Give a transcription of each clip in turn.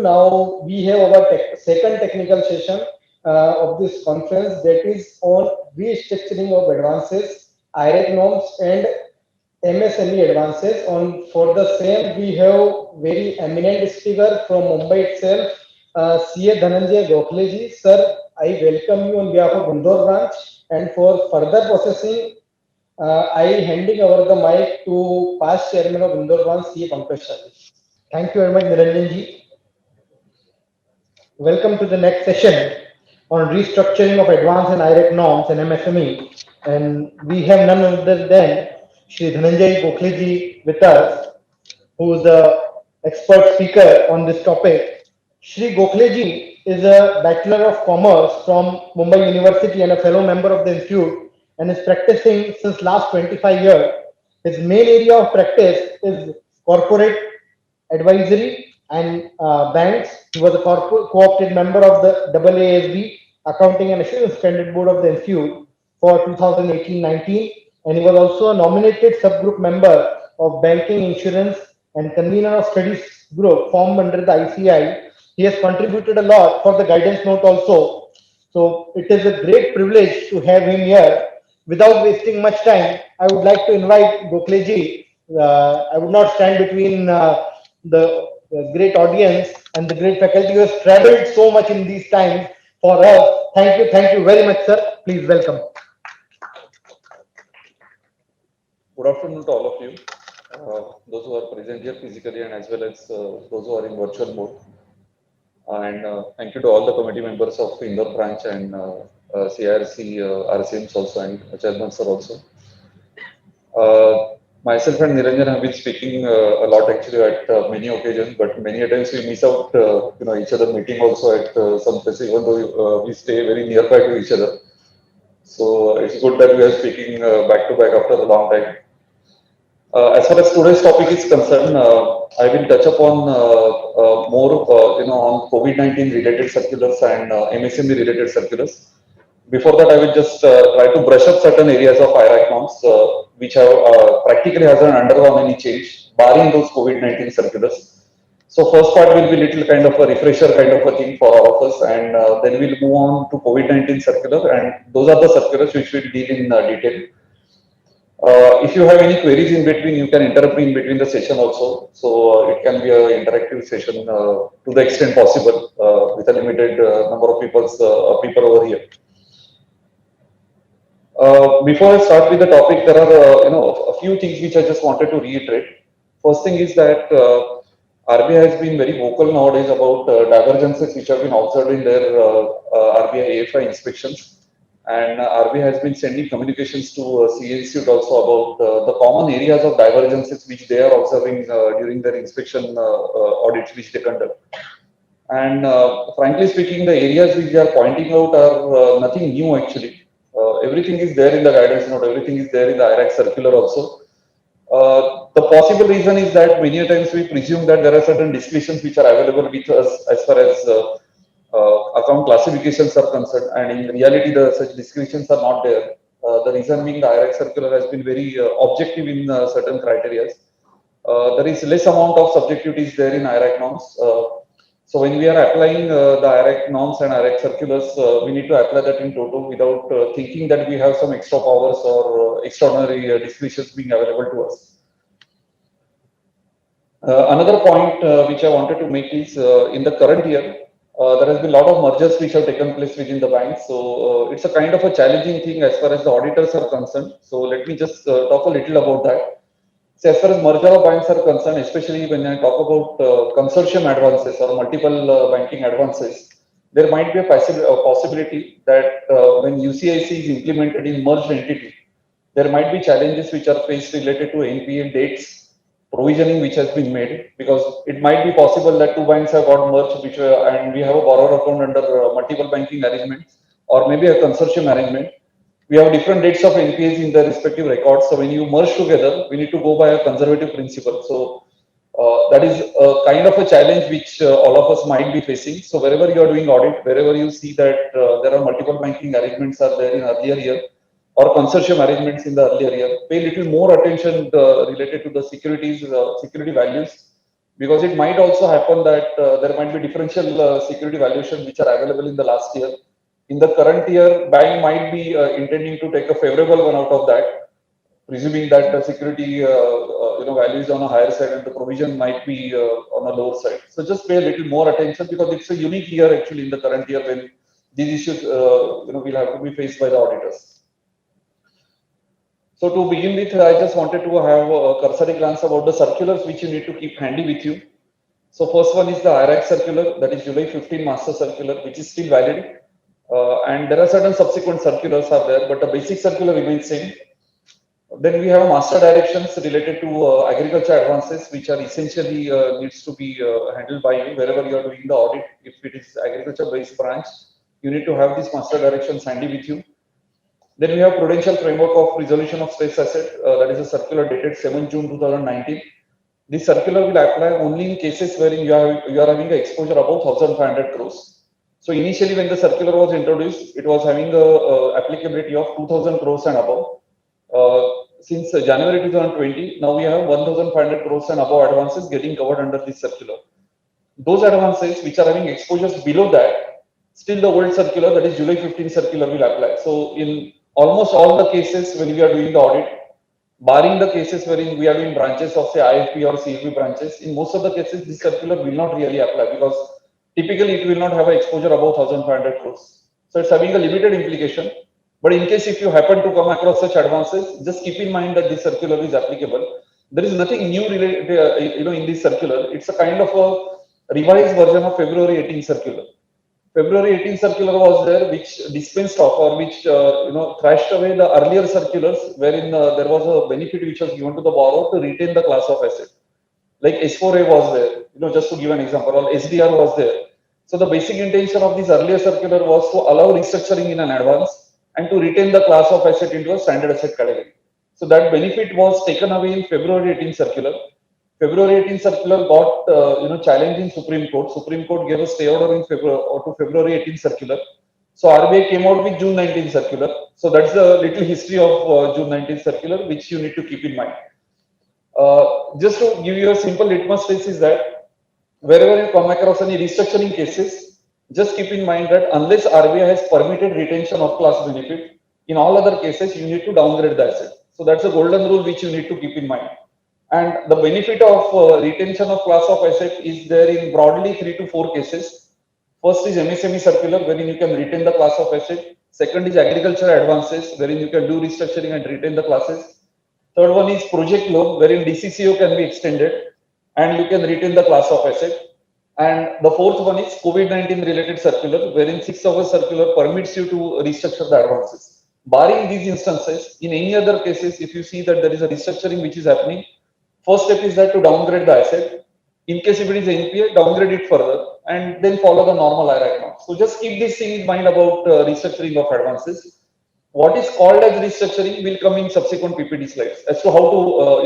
Now we have our second technical session of this conference, that is on restructuring of advances, IREC norms and MSME advances. On for the same, we have very eminent speaker from Mumbai itself, CA Dhananjay Gokhaleji. Sir, I welcome you on behalf of Gundur branch, and for further processing, I handing over the mic to past chairman of Gundur branch, CA Pankaj Shah. Thank you very much, Niranjan ji. Welcome to the next session on restructuring of advanced and IREC norms and MSME. And we have none other than Shri Dhananjay Gokhaleji with us, who is the expert speaker on this topic. Shri Gokhaleji is a Bachelor of Commerce from Mumbai University and a fellow member of the institute, and is practicing since last 25 years. His main area of practice is corporate advisory and banks. He was a co-opted member of the AASB Accounting and Assurance Standard Board of the Institute for 2018-19, and he was also a nominated subgroup member of Banking, Insurance, and convener of studies group formed under the ICI. He has contributed a lot for the guidance note also. So it is a great privilege to have him here. Without wasting much time, I would like to invite Gokhaleji. I would not stand between the great audience and the great faculty who has traveled so much in these times for us. Thank you very much, sir. Please welcome. Good afternoon to all of you, those who are present here physically and as well as those who are in virtual mode. And thank you to all the committee members of Indore branch and CRC, RCMs also and Chairman sir also. Myself and Niranjan have been speaking a lot actually at many occasions, but many a times we miss out each other meeting also at some place, even though we stay very nearby to each other. So it's good that we are speaking back to back after a long time. As far as today's topic is concerned, I will touch upon more, on COVID-19 related circulars and MSME related circulars. Before that, I will just try to brush up certain areas of IRAC norms, which have practically hasn't undergone any change, barring those COVID-19 circulars. So first part will be little kind of a refresher kind of a thing for all of us, and then we'll move on to COVID-19 circular, and those are the circulars which we'll deal in detail. If you have any queries in between, you can interrupt me in between the session also. So it can be an interactive session to the extent possible with a limited number of people over here. Before I start with the topic, there are a few things which I just wanted to reiterate. First thing is that RBI has been very vocal nowadays about divergences which have been observed in their RBI AFI inspections. And RBI has been sending communications to CA Institute also about the common areas of divergences which they are observing during their inspection audits which they conduct. And frankly speaking, the areas which they are pointing out are nothing new actually. Everything is there in the guidance note, everything is there in the IRAC circular also. The possible reason is that many times we presume that there are certain discretions which are available with us as far as account classifications are concerned, and in reality, such discretions are not there. The reason being the IRAC circular has been very objective in certain criteria. There is less amount of subjectivities there in IRAC norms. So when we are applying the IRAC norms and IRAC circulars, we need to apply that in total without thinking that we have some extra powers or extraordinary discretions being available to us. Another point which I wanted to make is in the current year, there has been a lot of mergers which have taken place within the bank. So it's a kind of a challenging thing as far as the auditors are concerned. So let me just talk a little about that. So as far as merger of banks are concerned, especially when I talk about consortium advances or multiple banking advances, there might be a possibility that when UCIC is implemented in merged entity, there might be challenges which are faced related to NPL dates, provisioning which has been made, because it might be possible that two banks have got merged, and we have a borrower account under multiple banking arrangements, or maybe a consortium arrangement. We have different dates of NPAs in the respective records. So when you merge together, we need to go by a conservative principle. So that is a kind of a challenge which all of us might be facing. So wherever you are doing audit, wherever you see that there are multiple banking arrangements are there in earlier year, or consortium arrangements in the earlier year, pay little more attention related to the security values, because it might also happen that there might be differential security valuations which are available in the last year. In the current year, bank might be intending to take a favorable one out of that, presuming that the security value is on a higher side and the provision might be on a lower side. So just pay a little more attention, because it's a unique year actually in the current year when these issues will have to be faced by the auditors. So to begin with, I just wanted to have a cursory glance about the circulars which you need to keep handy with you. So first one is the IRAC circular, that is July 15 master circular, which is still valid. And there are certain subsequent circulars are there, but the basic circular remains same. Then we have master directions related to agriculture advances, which are essentially needs to be handled by you wherever you are doing the audit. If it is agriculture based branch, you need to have these master directions handy with you. Then we have prudential framework of resolution of stress asset, that is a circular dated 7 June 2019. This circular will apply only in cases wherein you are having an exposure above 1,500 crores. So initially when the circular was introduced, it was having a applicability of 2,000 crores and above. Since January 2020, now we have 1,500 crores and above advances getting covered under this circular. Those advances which are having exposures below that, still the old circular, that is July 15 circular, will apply. So in almost all the cases when we are doing the audit, barring the cases wherein we are doing branches of say IFP or CFP branches, in most of the cases this circular will not really apply, because typically it will not have an exposure above 1,500 crores. So it's having a limited implication. But in case if you happen to come across such advances, just keep in mind that this circular is applicable. There is nothing new related, in this circular. It's a kind of a revised version of February 18 circular. February 18 circular was there, which dispensed of or which thrashed away the earlier circulars, wherein there was a benefit which was given to the borrower to retain the class of asset. Like S4A was there, just to give an example, or SDR was there. So the basic intention of this earlier circular was to allow restructuring in an advance and to retain the class of asset into a standard asset category. So that benefit was taken away in February 18 circular. February 18 circular got challenged in Supreme Court. Supreme Court gave a stay order in February 18 circular. So RBI came out with June 19 circular. So that's the little history of June 19 circular, which you need to keep in mind. Just to give you a simple litmus test is that wherever you come across any restructuring cases, just keep in mind that unless RBI has permitted retention of class benefit, in all other cases you need to downgrade the asset. So that's a golden rule which you need to keep in mind. And the benefit of retention of class of asset is there in broadly 3 to 4 cases. First is MSME circular, wherein you can retain the class of asset. Second is agriculture advances, wherein you can do restructuring and retain the classes. Third one is project loan, wherein DCCO can be extended and you can retain the class of asset. And the fourth one is COVID-19 related circular, wherein 6 hour circular permits you to restructure the advances. Barring these instances, in any other cases, if you see that there is a restructuring which is happening, first step is that to downgrade the asset. In case if it is NPA, downgrade it further and then follow the normal IRAC norm. So just keep this thing in mind about restructuring of advances. What is called as restructuring will come in subsequent PPT slides as to how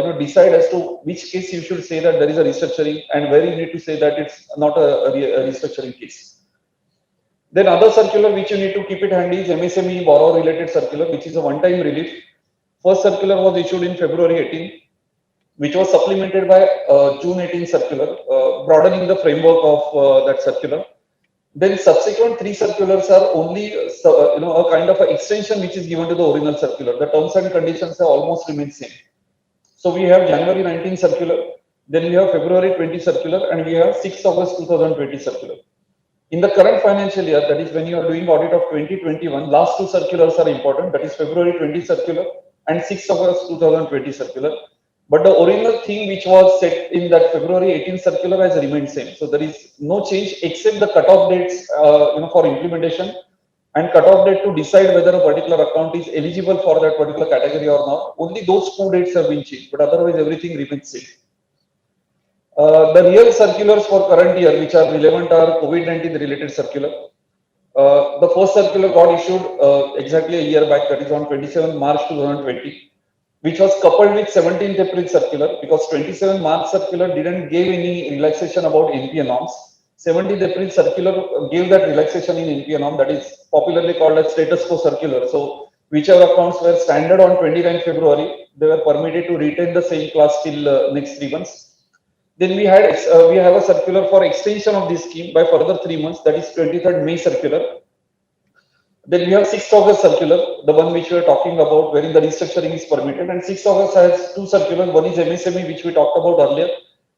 to decide as to which case you should say that there is a restructuring and where you need to say that it's not a restructuring case. Then other circular which you need to keep it handy is MSME borrower related circular, which is a one-time relief. First circular was issued in February 18, which was supplemented by June 18 circular, broadening the framework of that circular. Then subsequent 3 circulars are only a kind of an extension which is given to the original circular. The terms and conditions have almost remained same. So we have January 19 circular, then we have February 20 circular, and we have 6 August 2020 circular. In the current financial year, that is when you are doing audit of 2021, last 2 circulars are important, that is February 20 circular and 6 August 2020 circular. But the original thing which was set in that February 18 circular has remained same. So there is no change except the cutoff dates for implementation and cutoff date to decide whether a particular account is eligible for that particular category or not. Only those 2 dates have been changed, but otherwise everything remains same. The real circulars for current year which are relevant are COVID-19 related circular. The first circular got issued exactly a year back, that is on 27 March 2020. Which was coupled with 17th April circular, because 27 March circular didn't give any relaxation about NPA norms. 17th April circular gave that relaxation in NPA norm, that is popularly called as status quo circular. So whichever accounts were standard on 29 February, they were permitted to retain the same class till next 3 months. Then we have a circular for extension of this scheme by further 3 months, that is 23rd May circular. Then we have 6th August circular, the one which we are talking about, wherein the restructuring is permitted. And 6th August has two circulars. One is MSME, which we talked about earlier.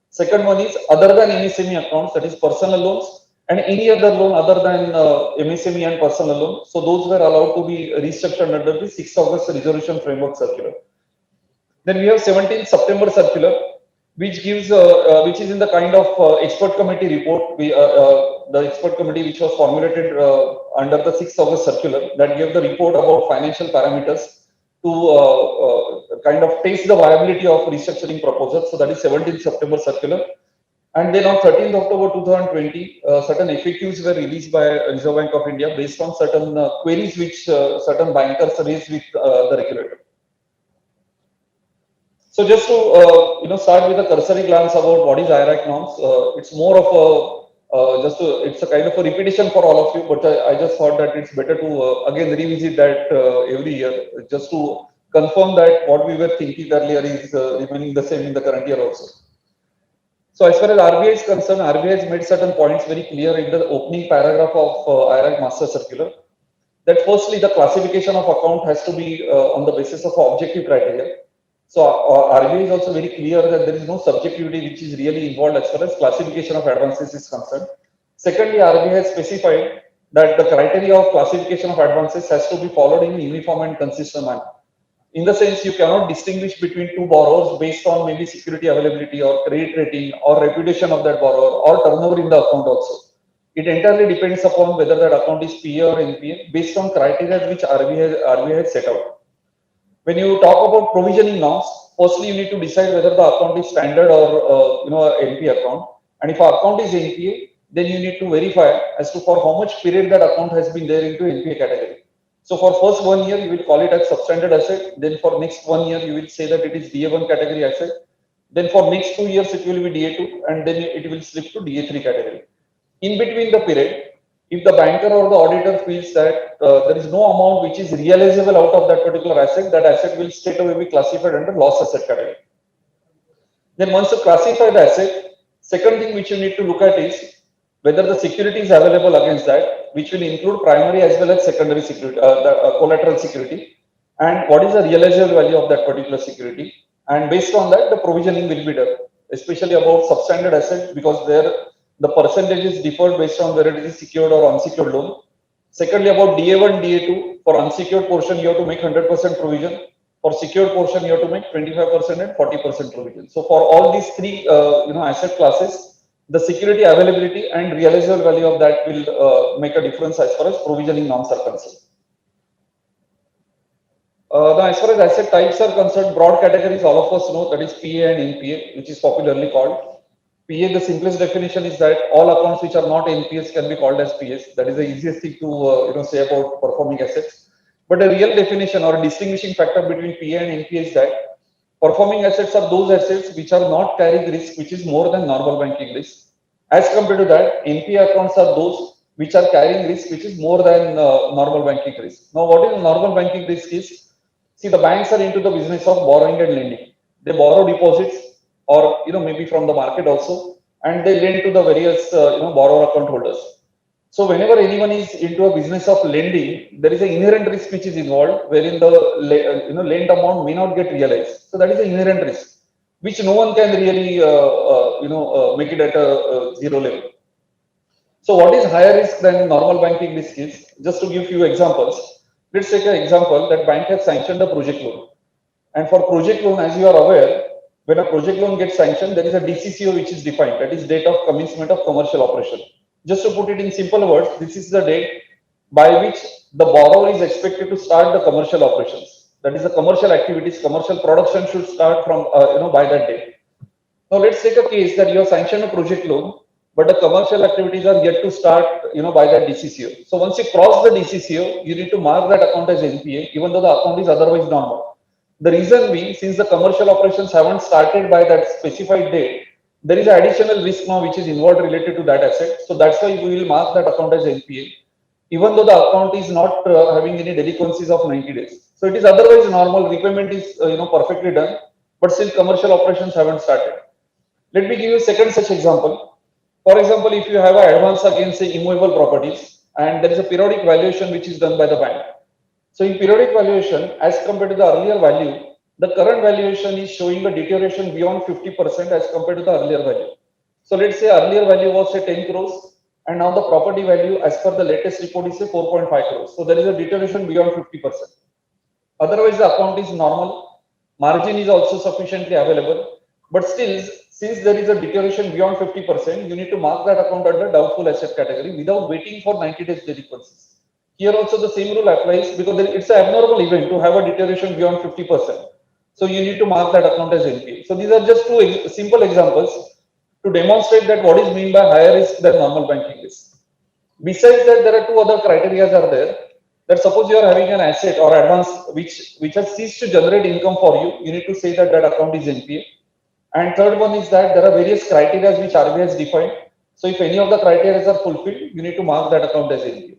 Second one is other than MSME accounts, that is personal loans and any other loan other than MSME and personal loan. So those were allowed to be restructured under the 6th August resolution framework circular. Then we have 17th September circular, which is in the kind of expert committee report. The expert committee which was formulated under the 6th August circular that gave the report about financial parameters to kind of test the viability of restructuring proposals. So that is 17th September circular. And then on 13th October 2020, certain FAQs were released by Reserve Bank of India based on certain queries which certain bankers raised with the regulator. So just to start with a cursory glance about what is IRAC norms, it's more of a it's a kind of a repetition for all of you, but I just thought that it's better to again revisit that every year, just to confirm that what we were thinking earlier is remaining the same in the current year also. So as far as RBI is concerned, RBI has made certain points very clear in the opening paragraph of IRAC Master Circular. That firstly, the classification of account has to be on the basis of objective criteria. So RBI is also very clear that there is no subjectivity which is really involved as far as classification of advances is concerned. Secondly, RBI has specified that the criteria of classification of advances has to be followed in a uniform and consistent manner. In the sense, you cannot distinguish between two borrowers based on maybe security availability or credit rating or reputation of that borrower or turnover in the account also. It entirely depends upon whether that account is PA or NPA based on criteria which RBI has set out. When you talk about provisioning norms, firstly you need to decide whether the account is standard or NPA account. And if our account is NPA, then you need to verify as to for how much period that account has been there into NPA category. So for first 1 year, you will call it as substandard asset. Then for next 1 year, you will say that it is DA1 category asset. Then for next 2 years, it will be DA2, and then it will slip to DA3 category. In between the period, if the banker or the auditor feels that there is no amount which is realizable out of that particular asset, that asset will straight away be classified under loss asset category. Then once you classify the asset, second thing which you need to look at is whether the security is available against that, which will include primary as well as secondary security, collateral security, and what is the realizable value of that particular security. And based on that, the provisioning will be done, especially about substandard asset, because there the percentages differ based on whether it is secured or unsecured loan. Secondly, about DA1, DA2, for unsecured portion, you have to make 100% provision. For secured portion, you have to make 25% and 40% provision. So for all these three, asset classes, the security availability and realizable value of that will make a difference as far as provisioning norms are concerned. Now, as far as asset types are concerned, broad categories all of us know, that is PA and NPA, which is popularly called. PA, the simplest definition is that all accounts which are not NPAs can be called as PAs. That is the easiest thing to say about performing assets. But a real definition or a distinguishing factor between PA and NPA is that performing assets are those assets which are not carrying risk, which is more than normal banking risk. As compared to that, NPA accounts are those which are carrying risk, which is more than normal banking risk. Now, what is normal banking risk is, see, the banks are into the business of borrowing and lending. They borrow deposits or maybe from the market also, and they lend to the various borrower account holders. So whenever anyone is into a business of lending, there is an inherent risk which is involved, wherein the lend amount may not get realized. So that is an inherent risk, which no one can really make it at a zero level. So what is higher risk than normal banking risk is, just to give few examples. Let's take an example that bank has sanctioned a project loan, and for project loan, as you are aware, when a project loan gets sanctioned, there is a DCCO which is defined, that is date of commencement of commercial operation. Just to put it in simple words, this is the date by which the borrower is expected to start the commercial operations. That is the commercial activities, commercial production should start from by that date. Now let's take a case that you have sanctioned a project loan, but the commercial activities are yet to start by that DCCO. So once you cross the DCCO, you need to mark that account as NPA, even though the account is otherwise normal. The reason being, since the commercial operations haven't started by that specified date, there is additional risk now which is involved related to that asset. So that's why we will mark that account as NPA, even though the account is not having any delinquencies of 90 days. So it is otherwise normal, repayment is perfectly done, but still commercial operations haven't started. Let me give you a second such example. For example, if you have an advance against say immovable properties and there is a periodic valuation which is done by the bank. So in periodic valuation, as compared to the earlier value, the current valuation is showing a deterioration beyond 50% as compared to the earlier value. So let's say earlier value was say 10 crores and now the property value as per the latest report is say 4.5 crores. So there is a deterioration beyond 50%. Otherwise, the account is normal. Margin is also sufficiently available. But still, since there is a deterioration beyond 50%, you need to mark that account under doubtful asset category without waiting for 90 days delinquencies. Here also the same rule applies because it's an abnormal event to have a deterioration beyond 50%. So you need to mark that account as NPA. So these are just two simple examples to demonstrate that what is meant by higher risk than normal banking risk. Besides that, there are two other criteria are there. That suppose you are having an asset or advance which has ceased to generate income for you, you need to say that that account is NPA. And third one is that there are various criteria which RBI has defined. So if any of the criteria are fulfilled, you need to mark that account as NPA.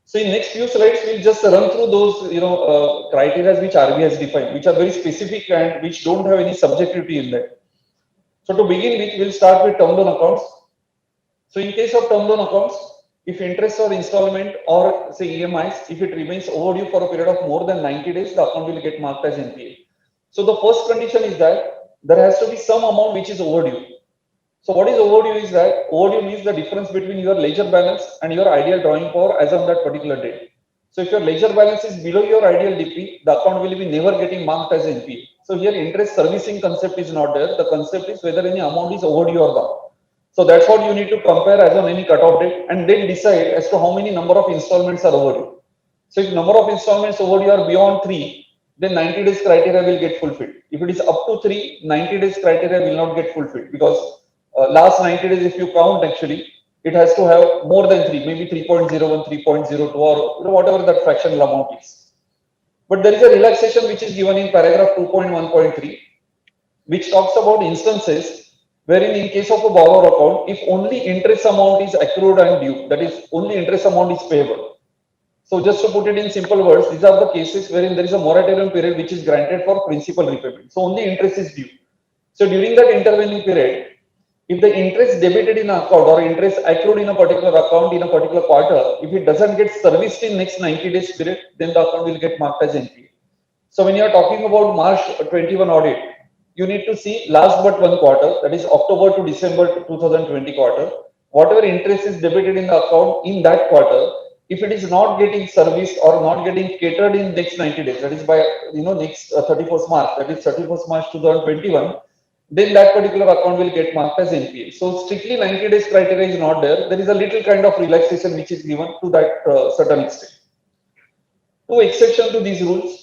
So in next few slides, we'll just run through those criteria which RBI has defined, which are very specific and which don't have any subjectivity in that. So to begin with, we'll start with term loan accounts. So in case of term loan accounts, if interest or installment or say EMIs, if it remains overdue for a period of more than 90 days, the account will get marked as NPA. So the first condition is that there has to be some amount which is overdue. So what is overdue is that overdue means the difference between your ledger balance and your ideal drawing power as on that particular date. So if your ledger balance is below your ideal DP, the account will be never getting marked as NPA. So here interest servicing concept is not there. The concept is whether any amount is overdue or not. So that's what you need to compare as on any cutoff date and then decide as to how many number of installments are overdue. So if number of installments overdue are beyond 3, then 90 days criteria will get fulfilled. If it is up to 3, 90 days criteria will not get fulfilled because last 90 days if you count actually, it has to have more than 3, maybe 3.01, 3.02 or whatever that fractional amount is. But there is a relaxation which is given in paragraph 2.1.3, which talks about instances wherein in case of a borrower account, if only interest amount is accrued and due, that is only interest amount is payable. So just to put it in simple words, these are the cases wherein there is a moratorium period which is granted for principal repayment. So only interest is due. So during that intervening period, if the interest debited in an account or interest accrued in a particular account in a particular quarter, if it doesn't get serviced in next 90 days period, then the account will get marked as NPA. So when you are talking about March 21 audit, you need to see last but one quarter, that is October to December 2020 quarter. Whatever interest is debited in the account in that quarter, if it is not getting serviced or not getting catered in next 90 days, that is by next 31st March, that is 31st March 2021, then that particular account will get marked as NPA. So strictly 90 days criteria is not there. There is a little kind of relaxation which is given to that certain extent. Two exceptions to these rules.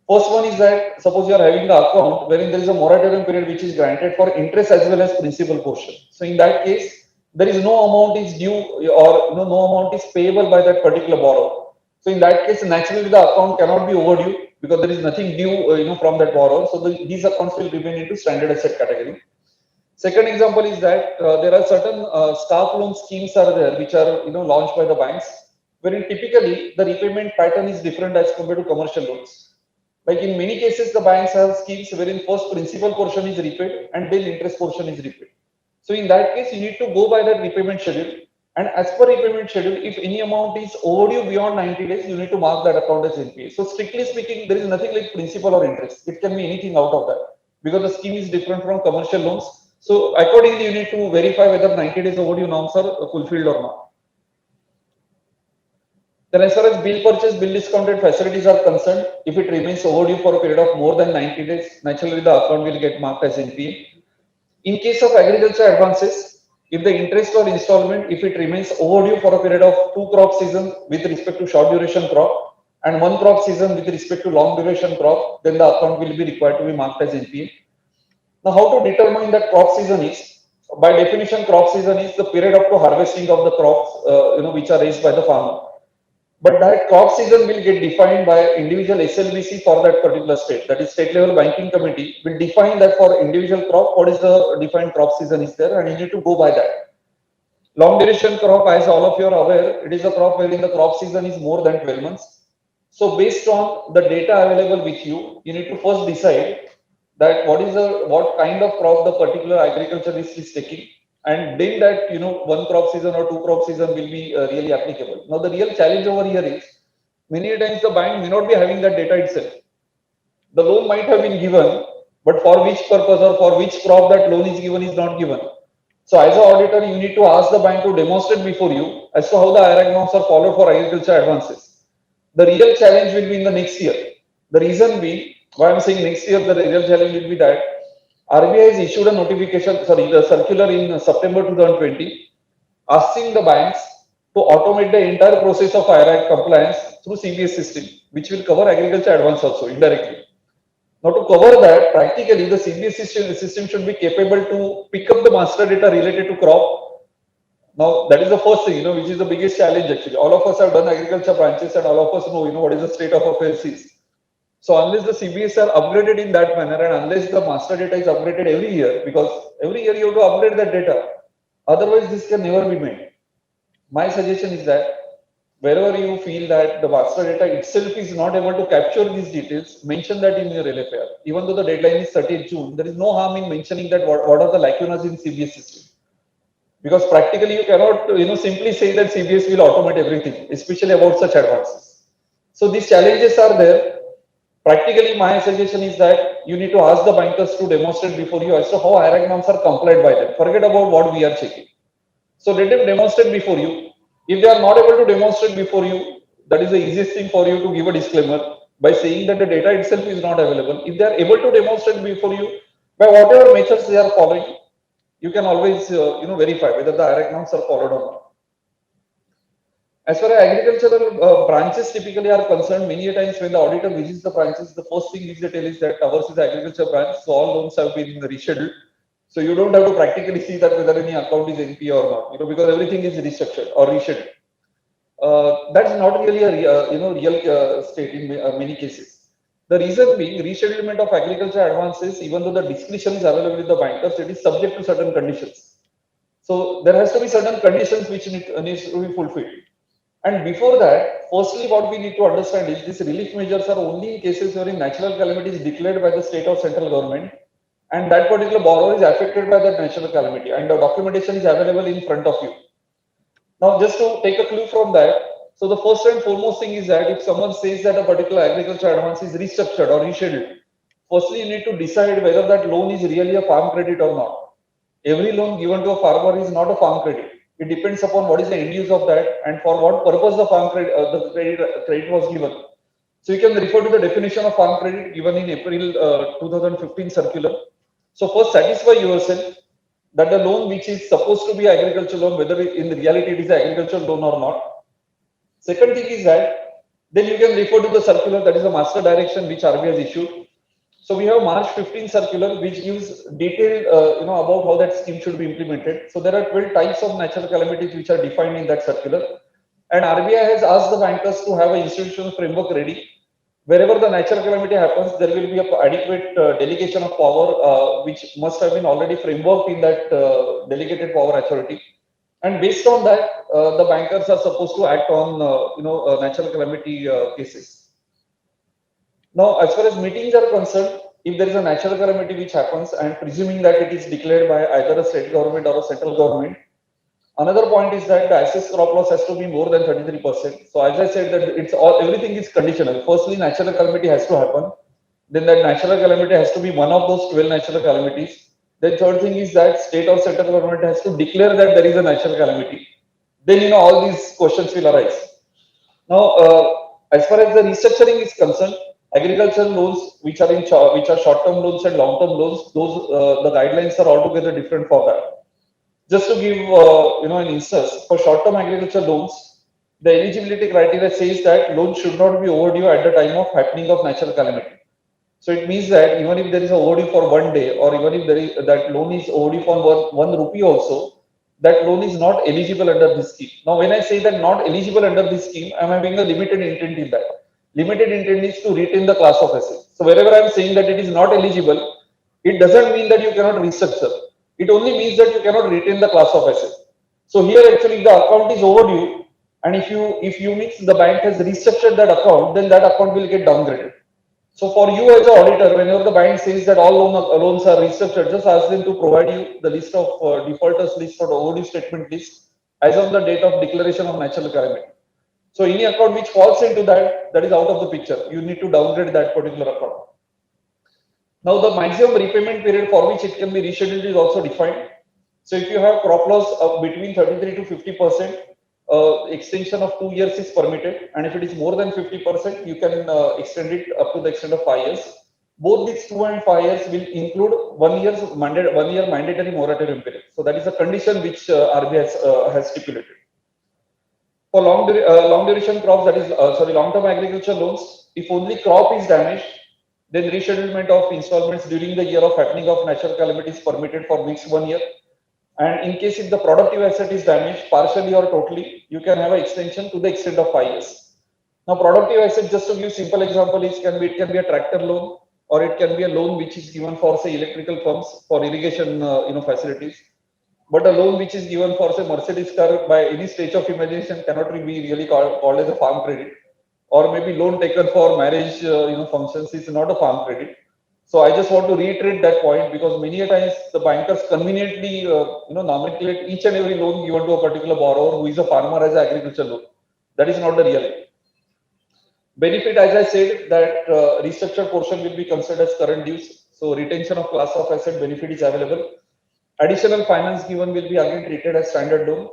First one is that suppose you are having the account wherein there is a moratorium period which is granted for interest as well as principal portion. So in that case, there is no amount is due or no amount is payable by that particular borrower. So in that case, naturally the account cannot be overdue because there is nothing due from that borrower. So these accounts will remain into standard asset category. Second example is that there are certain staff loan schemes are there which are launched by the banks, wherein typically the repayment pattern is different as compared to commercial loans. Like in many cases, the banks have schemes wherein first principal portion is repaid and then interest portion is repaid. So in that case, you need to go by that repayment schedule. And as per repayment schedule, if any amount is overdue beyond 90 days, you need to mark that account as NPA. So strictly speaking, there is nothing like principal or interest. It can be anything out of that because the scheme is different from commercial loans. So accordingly, you need to verify whether 90 days overdue norms are fulfilled or not. Then as far as bill purchase, bill discounted facilities are concerned, if it remains overdue for a period of more than 90 days, naturally the account will get marked as NPA. In case of agriculture advances, if the interest or installment, if it remains overdue for a period of 2 crop seasons with respect to short duration crop and 1 crop season with respect to long duration crop, then the account will be required to be marked as NPA. Now, how to determine that crop season is? By definition, crop season is the period up to harvesting of the crops, which are raised by the farmer. But that crop season will get defined by individual SLBC for that particular state. That is state level banking committee will define that for individual crop, what is the defined crop season is there and you need to go by that. Long duration crop, as all of you are aware, it is a crop wherein the crop season is more than 12 months. So based on the data available with you, you need to first decide that what kind of crop the particular agriculturist is taking, and then that one crop season or two crop season will be really applicable. Now the real challenge over here is many times the bank may not be having that data itself. The loan might have been given, but for which purpose or for which crop that loan is given is not given. So as an auditor, you need to ask the bank to demonstrate before you as to how the IRAC norms are followed for agriculture advances. The real challenge will be in the next year. The reason being, why I'm saying next year, the real challenge will be that RBI has issued a notification, sorry, the circular in September 2020, asking the banks to automate the entire process of IRAC compliance through CBS system, which will cover agriculture advance also indirectly. Now, to cover that, practically the CBS system should be capable to pick up the master data related to crop. Now, that is the first thing, which is the biggest challenge actually. All of us have done agriculture branches and all of us know, what is the state of affairs is. So, unless the CBS are upgraded in that manner and unless the master data is upgraded every year, because every year you have to upgrade that data, otherwise this can never be made. My suggestion is that wherever you feel that the master data itself is not able to capture these details, mention that in your LFR. Even though the deadline is 30th June, there is no harm in mentioning that what are the lacunas in CBS system. Because practically you cannot, simply say that CBS will automate everything, especially about such advances. So these challenges are there. Practically, my suggestion is that you need to ask the bankers to demonstrate before you as to how IRAC norms are complied by them. Forget about what we are checking. So let them demonstrate before you. If they are not able to demonstrate before you, that is the easiest thing for you to give a disclaimer by saying that the data itself is not available. If they are able to demonstrate before you by whatever methods they are following, you can always verify whether the IRAC norms are followed or not. As far as agricultural branches typically are concerned, many a times when the auditor visits the branches, the first thing which they tell is that ours is the agriculture branch, so all loans have been rescheduled. So you don't have to practically see that whether any account is NP or not, because everything is restructured or rescheduled. That's not really a real state in many cases. The reason being, reschedulement of agriculture advances, even though the discretion is available with the bankers, it is subject to certain conditions. So there has to be certain conditions which needs to be fulfilled. And before that, firstly, what we need to understand is these relief measures are only in cases wherein natural calamity is declared by the state or central government, and that particular borrower is affected by that natural calamity, and the documentation is available in front of you. Now, just to take a clue from that, so the first and foremost thing is that if someone says that a particular agriculture advance is restructured or rescheduled, firstly, you need to decide whether that loan is really a farm credit or not. Every loan given to a farmer is not a farm credit. It depends upon what is the end use of that and for what purpose the farm credit, credit was given. So you can refer to the definition of farm credit given in April 2015 circular. So first satisfy yourself that the loan which is supposed to be agricultural loan, whether in reality it is an agricultural loan or not. Second thing is that then you can refer to the circular, that is the master direction which RBI has issued. So we have March 15 circular which gives detailed about how that scheme should be implemented. So there are 12 types of natural calamities which are defined in that circular, and RBI has asked the bankers to have an institutional framework ready. Wherever the natural calamity happens, there will be a adequate delegation of power, which must have been already frameworked in that delegated power authority. And based on that, the bankers are supposed to act on, natural calamity cases. Now, as far as meetings are concerned, if there is a natural calamity which happens, and presuming that it is declared by either a state government or a central government, another point is that the assessed crop loss has to be more than 33%. So as I said, that everything is conditional. Firstly, natural calamity has to happen. Then that natural calamity has to be one of those 12 natural calamities. Then third thing is that state or central government has to declare that there is a natural calamity. Then all these questions will arise. Now, as far as the restructuring is concerned, agricultural loans which are short-term loans and long-term loans, those the guidelines are altogether different for that. Just to give an instance, for short-term agriculture loans, the eligibility criteria says that loans should not be overdue at the time of happening of natural calamity. So it means that even if there is a overdue for 1 day, or even if that loan is overdue for one rupee also, that loan is not eligible under this scheme. Now, when I say that not eligible under this scheme, I am having a limited intent in that. Limited intent is to retain the class of assets. So wherever I am saying that it is not eligible, it doesn't mean that you cannot restructure. It only means that you cannot retain the class of assets. So here actually the account is overdue, and if you means the bank has restructured that account, then that account will get downgraded. So for you as an auditor, whenever the bank says that all loans are restructured, just ask them to provide you the list of defaulters list or the overdue statement list as on the date of declaration of natural calamity. So any account which falls into that, that is out of the picture. You need to downgrade that particular account. Now the maximum repayment period for which it can be rescheduled is also defined. So if you have crop loss of between 33 to 50%, extension of 2 years is permitted, and if it is more than 50%, you can extend it up to the extent of 5 years. Both these 2 and 5 years will include 1 year mandatory moratorium period. So that is a condition which RBI has stipulated. For long duration crops, that is long-term agriculture loans, if only crop is damaged, then reschedulement of installments during the year of happening of natural calamity is permitted for next 1 year. And in case if the productive asset is damaged partially or totally, you can have an extension to the extent of 5 years. Now, productive asset, just to give simple example, it can be a tractor loan, or it can be a loan which is given for say electrical pumps for irrigation facilities. But a loan which is given for say Mercedes car by any stage of imagination cannot be really called as a farm credit, or maybe loan taken for marriage functions is not a farm credit. So I just want to reiterate that point, because many a times the bankers conveniently nomenclate each and every loan given to a particular borrower who is a farmer as an agriculture loan. That is not the reality. Benefit, as I said, that restructured portion will be considered as current dues. So retention of class of asset benefit is available. Additional finance given will be again treated as standard loan.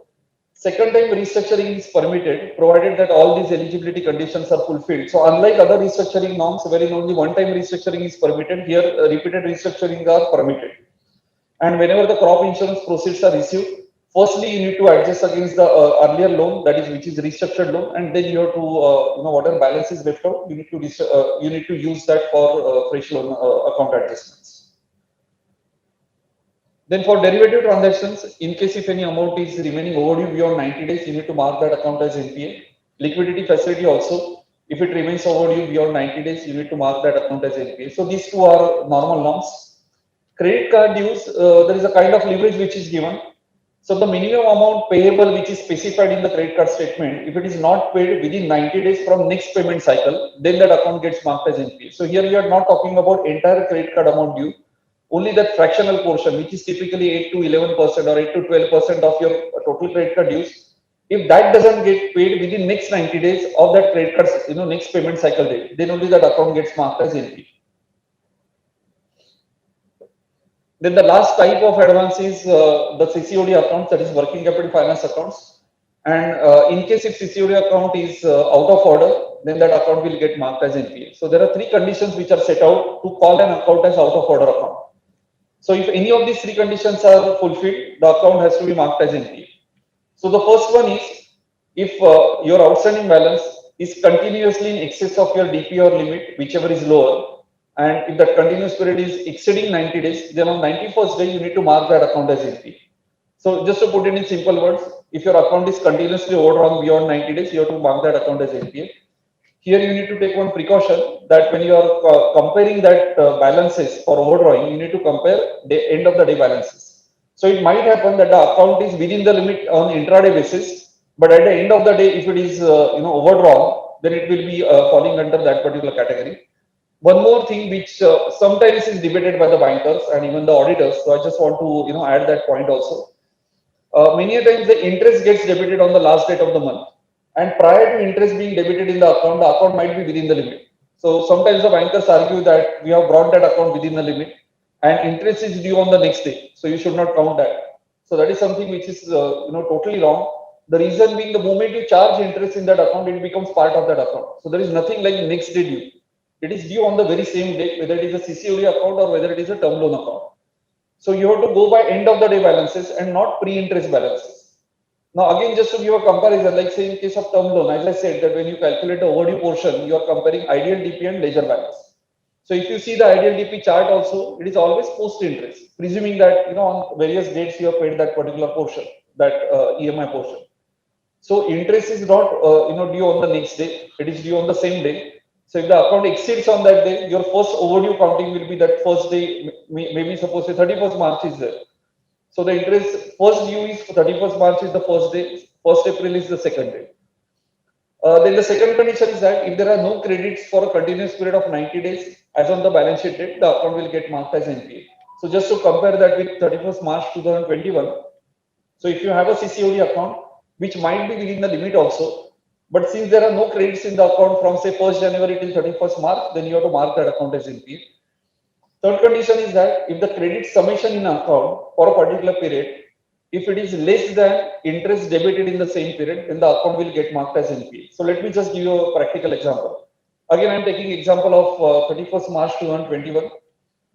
Second time restructuring is permitted, provided that all these eligibility conditions are fulfilled. So unlike other restructuring norms, wherein only one time restructuring is permitted, here repeated restructuring are permitted. And whenever the crop insurance proceeds are received, firstly you need to adjust against the earlier loan, that is which is restructured loan, and then you have to whatever balance is left out, you need to use that for fresh loan account adjustments. Then for derivative transactions, in case if any amount is remaining overdue beyond 90 days, you need to mark that account as NPA. Liquidity facility also, if it remains overdue beyond 90 days, you need to mark that account as NPA. So these two are normal norms. Credit card dues, there is a kind of leverage which is given. So the minimum amount payable which is specified in the credit card statement, if it is not paid within 90 days from next payment cycle, then that account gets marked as NPA. So here we are not talking about entire credit card amount due, only that fractional portion, which is typically 8 to 11% or 8 to 12% of your total credit card dues. If that doesn't get paid within next 90 days of that credit card, next payment cycle date, then only that account gets marked as NPA. Then the last type of advance is the CCOD accounts, that is working capital finance accounts. And in case if CCOD account is out of order, then that account will get marked as NPA. So there are three conditions which are set out to call an account as out of order account. So if any of these three conditions are fulfilled, the account has to be marked as NPA. So the first one is, if your outstanding balance is continuously in excess of your DPR limit, whichever is lower, and if that continuous period is exceeding 90 days, then on 91st day, you need to mark that account as NPA. So just to put it in simple words, if your account is continuously overdrawn beyond 90 days, you have to mark that account as NPA. Here you need to take one precaution, that when you are comparing that balances for overdrawing, you need to compare the end of the day balances. So it might happen that the account is within the limit on intraday basis, but at the end of the day, if it is overdrawn, then it will be falling under that particular category. One more thing which sometimes is debated by the bankers and even the auditors, so I just want to add that point also. Many a times the interest gets debited on the last date of the month, and prior to interest being debited in the account might be within the limit. So sometimes the bankers argue that we have brought that account within the limit and interest is due on the next day, so you should not count that. So that is something which is totally wrong. The reason being, the moment you charge interest in that account, it becomes part of that account. So there is nothing like next day due. It is due on the very same day, whether it is a CCOD account or whether it is a term loan account. So you have to go by end of the day balances and not pre-interest balances. Now again, just to give a comparison, like say in case of term loan, as I said that when you calculate the overdue portion, you are comparing ideal DP and ledger balance. So if you see the ideal DP chart also, it is always post-interest, presuming that on various dates you have paid that particular portion, that EMI portion. So interest is not due on the next day; it is due on the same day. So if the account exceeds on that day, your first overdue counting will be that first day. Maybe suppose say 31st March is there. So the interest first due is 31st March is the first day. 1st April is the second day. Then the second condition is that if there are no credits for a continuous period of 90 days, as on the balance sheet date, the account will get marked as NPA. So just to compare that with 31st March 2021, so if you have a CCOD account, which might be within the limit also, but since there are no credits in the account from say 1st January till 31st March, then you have to mark that account as NPA. Third condition is that if the credit summation in account for a particular period, if it is less than interest debited in the same period, then the account will get marked as NPA. So let me just give you a practical example. Again, I'm taking example of 31st March 2021.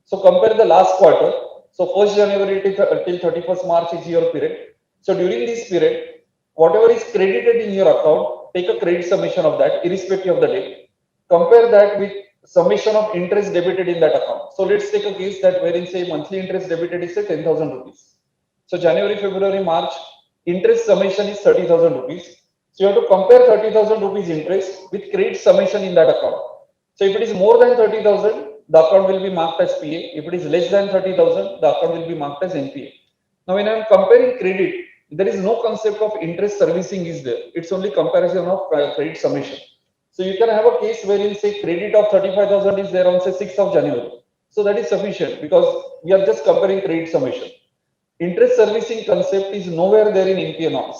So compare the last quarter. So 1st January till 31st March is your period. So during this period, whatever is credited in your account, take a credit summation of that, irrespective of the date. Compare that with summation of interest debited in that account. So let's take a case that wherein say monthly interest debited is say 10,000 rupees. So January, February, March, interest summation is 30,000 rupees. So you have to compare 30,000 rupees interest with credit summation in that account. So if it is more than 30,000, the account will be marked as PA. If it is less than 30,000, the account will be marked as NPA. Now, when I am comparing credit, there is no concept of interest servicing is there. It's only comparison of credit summation. So you can have a case wherein say credit of 35,000 is there on say 6th of January. So that is sufficient because we are just comparing credit summation. Interest servicing concept is nowhere there in NPA norms.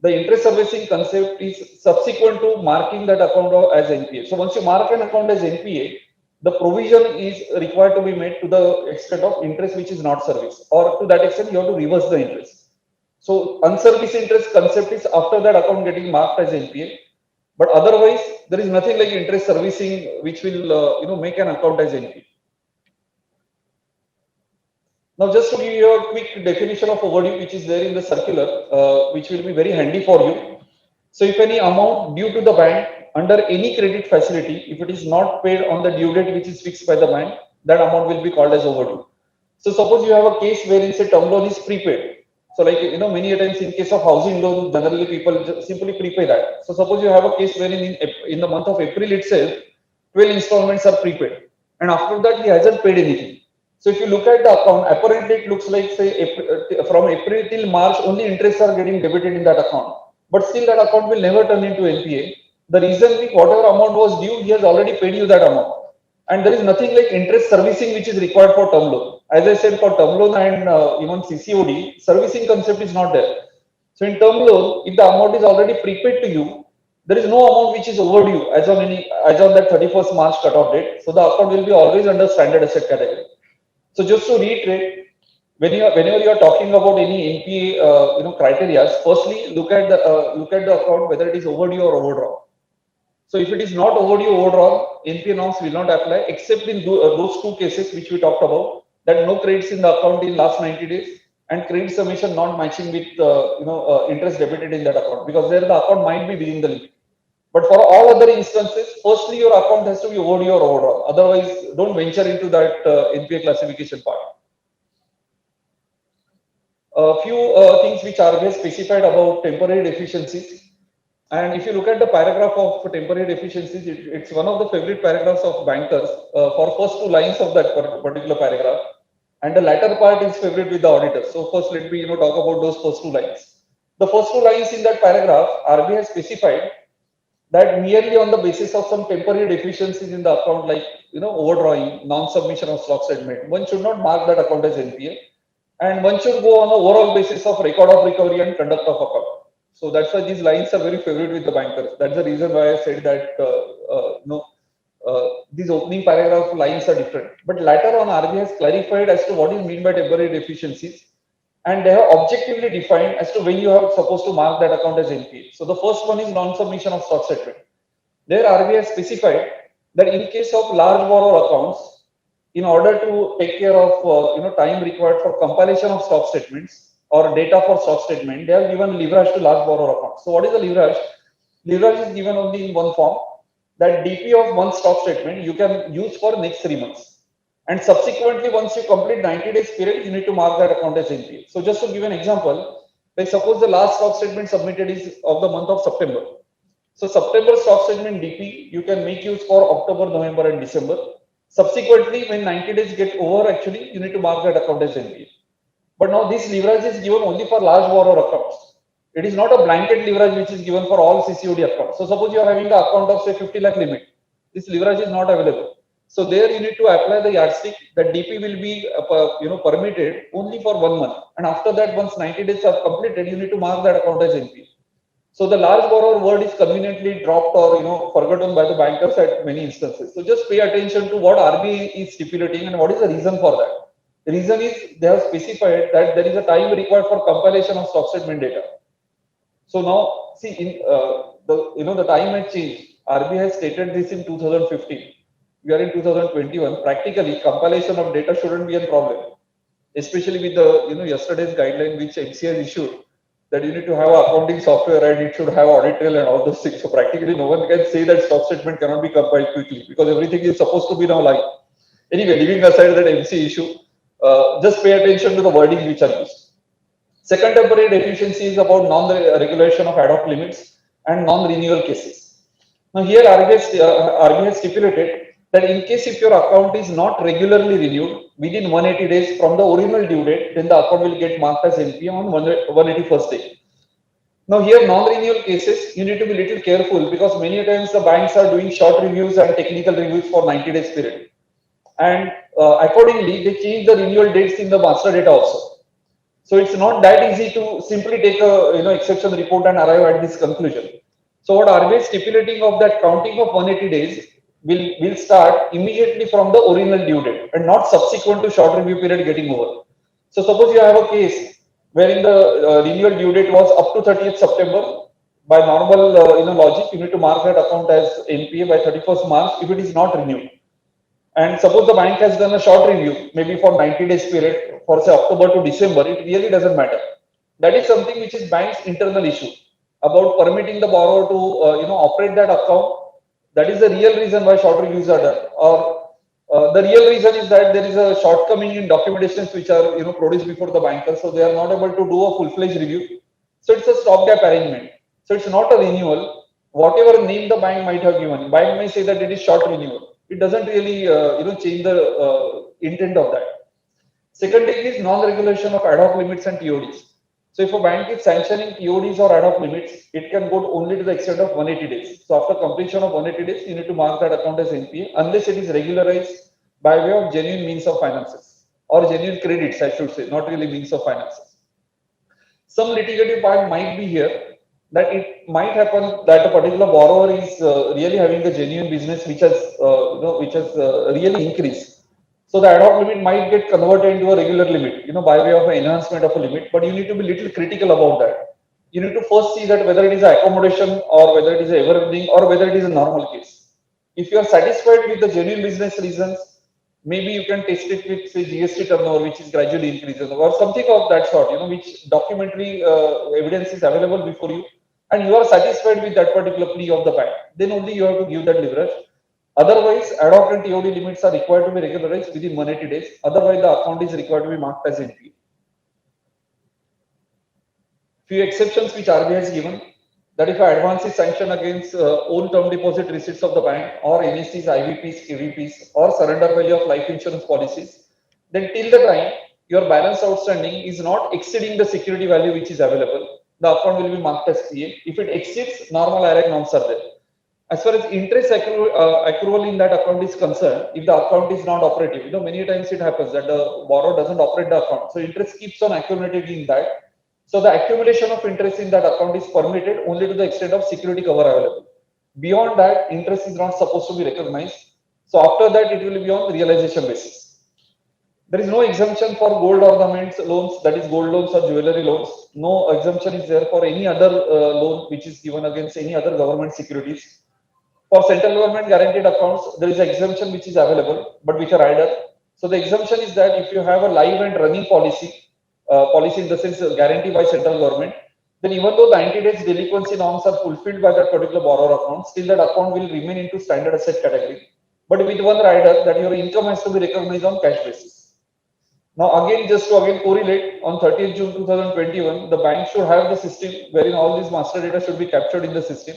The interest servicing concept is subsequent to marking that account as NPA. So once you mark an account as NPA, the provision is required to be made to the extent of interest which is not serviced, or to that extent you have to reverse the interest. So unserviced interest concept is after that account getting marked as NPA, but otherwise there is nothing like interest servicing which will make an account as NPA. Now, just to give you a quick definition of overdue, which is there in the circular, which will be very handy for you. So, if any amount due to the bank under any credit facility, if it is not paid on the due date which is fixed by the bank, that amount will be called as overdue. So, suppose you have a case wherein say term loan is prepaid. So, like many times in case of housing loan, generally people just simply prepay that. So, suppose you have a case wherein in the month of April itself, 12 installments are prepaid, and after that he hasn't paid anything. So if you look at the account, apparently it looks like say from April till March only interests are getting debited in that account. But still that account will never turn into NPA. The reason being whatever amount was due, he has already paid you that amount. And there is nothing like interest servicing which is required for term loan. As I said, for term loan and even CCOD, servicing concept is not there. So in term loan, if the amount is already prepaid to you, there is no amount which is overdue as on that 31st March cutoff date. So the account will be always under standard asset category. So just to reiterate, whenever you are talking about any NPA criteria, firstly look at the account whether it is overdue or overdrawn. So if it is not overdue or overdrawn, NPA norms will not apply except in those two cases which we talked about, that no credits in the account in last 90 days and credit summation not matching with interest debited in that account, because there the account might be within the limit. But for all other instances, firstly, your account has to be overdue or overdrawn. Otherwise, don't venture into that NPA classification part. A few things which are specified about temporary deficiencies. And if you look at the paragraph of temporary deficiencies, it's one of the favorite paragraphs of bankers for first two lines of that particular paragraph. And the latter part is favorite with the auditors. So first, let me talk about those first two lines. The first two lines in that paragraph, RBI has specified that merely on the basis of some temporary deficiencies in the account, like overdrawing, non-submission of stock statement, one should not mark that account as NPA, and one should go on an overall basis of record of recovery and conduct of account. So that's why these lines are very favorite with the bankers. That's the reason why I said that these opening paragraph lines are different. But later on, RBI has clarified as to what is meant by temporary deficiencies, and they have objectively defined as to when you are supposed to mark that account as NPA. So the first one is non-submission of stock statement. There RBI has specified that in case of large borrower accounts, in order to take care of time required for compilation of stock statements or data for stock statement, they have given leverage to large borrower accounts. So what is the leverage? Leverage is given only in one form, that DP of one stock statement you can use for next 3 months. And subsequently, once you complete 90 days period, you need to mark that account as NPA. So just to give an example, like suppose the last stock statement submitted is of the month of September. So September stock statement DP, you can make use for October, November and December. Subsequently, when 90 days get over, actually, you need to mark that account as NPA. But now this leverage is given only for large borrower accounts. It is not a blanket leverage which is given for all CCOD accounts. So suppose you are having an account of say 50 lakh limit, this leverage is not available. So there you need to apply the yardstick that DP will be permitted only for 1 month, and after that once 90 days are completed, you need to mark that account as NPA. So the large borrower word is conveniently dropped or forgotten by the bankers at many instances. So just pay attention to what RBI is stipulating and what is the reason for that. The reason is they have specified that there is a time required for compilation of stock statement data. So now see in the time has changed. RBI has stated this in 2015. We are in 2021. Practically, compilation of data shouldn't be a problem, especially with the yesterday's guideline which MCA has issued, that you need to have accounting software and it should have audit trail and all those things. So practically no one can say that stock statement cannot be compiled quickly because everything is supposed to be now live. Anyway, leaving aside that MC issue, just pay attention to the wording which are used. Second temporary deficiency is about non-regulation of ad hoc limits and non-renewal cases. Now here RBI has stipulated that in case if your account is not regularly renewed within 180 days from the original due date, then the account will get marked as NPA on 181st day. Now here non-renewal cases, you need to be little careful because many times the banks are doing short reviews and technical reviews for 90 days period. And accordingly, they change the renewal dates in the master data also. So it's not that easy to simply take a exception report and arrive at this conclusion. So what RBI is stipulating of that counting of 180 days will start immediately from the original due date and not subsequent to short review period getting over. So suppose you have a case wherein the renewal due date was up to 30th September. By normal logic, you need to mark that account as NPA by 31st March if it is not renewed. And suppose the bank has done a short review, maybe for 90 days period, for say October to December, it really doesn't matter. That is something which is bank's internal issue about permitting the borrower to operate that account. That is the real reason why short reviews are done. Or the real reason is that there is a shortcoming in documentations which are produced before the banker, so they are not able to do a full-fledged review. So it's a stopgap arrangement. So it's not a renewal. Whatever name the bank might have given, bank may say that it is short renewal. It doesn't really change the intent of that. Second thing is non-regulation of ad hoc limits and TODs. So if a bank is sanctioning TODs or ad hoc limits, it can go only to the extent of 180 days. So after completion of 180 days, you need to mark that account as NPA unless it is regularized by way of genuine means of finances or genuine credits, I should say, not really means of finances. Some litigative part might be here that it might happen that a particular borrower is really having a genuine business which has really increased. So the ad hoc limit might get converted into a regular limit, by way of an enhancement of a limit. But you need to be little critical about that. You need to first see that whether it is an accommodation or whether it is a evergreen or whether it is a normal case. If you are satisfied with the genuine business reasons, maybe you can test it with say GST turnover, which is gradually increasing, or something of that sort, which documentary evidence is available before you, and you are satisfied with that particular plea of the bank, then only you have to give that leverage. Otherwise, ad hoc and TOD limits are required to be regularized within 180 days. Otherwise, the account is required to be marked as NPA. Few exceptions which RBI has given, that if an advance is sanctioned against own term deposit receipts of the bank or NSCs, IVPs, KVPs or surrender value of life insurance policies, then till the time your balance outstanding is not exceeding the security value which is available, the account will be marked as PA. If it exceeds, normal IRAC norms are there. As far as interest accrual in that account is concerned, if the account is not operative, many times it happens that the borrower doesn't operate the account. So interest keeps on accumulating in that. So the accumulation of interest in that account is permitted only to the extent of security cover available. Beyond that, interest is not supposed to be recognized. So after that, it will be on realization basis. There is no exemption for gold ornaments loans, that is gold loans or jewelry loans. No exemption is there for any other loan which is given against any other government securities. For central government guaranteed accounts, there is an exemption which is available, but which are rider. So the exemption is that if you have a live and running policy in the sense guarantee by central government, then even though 90 days delinquency norms are fulfilled by that particular borrower account, still that account will remain into standard asset category. But with one rider that your income has to be recognized on cash basis. Now again, just to correlate, on 30th June 2021, the bank should have the system wherein all these master data should be captured in the system.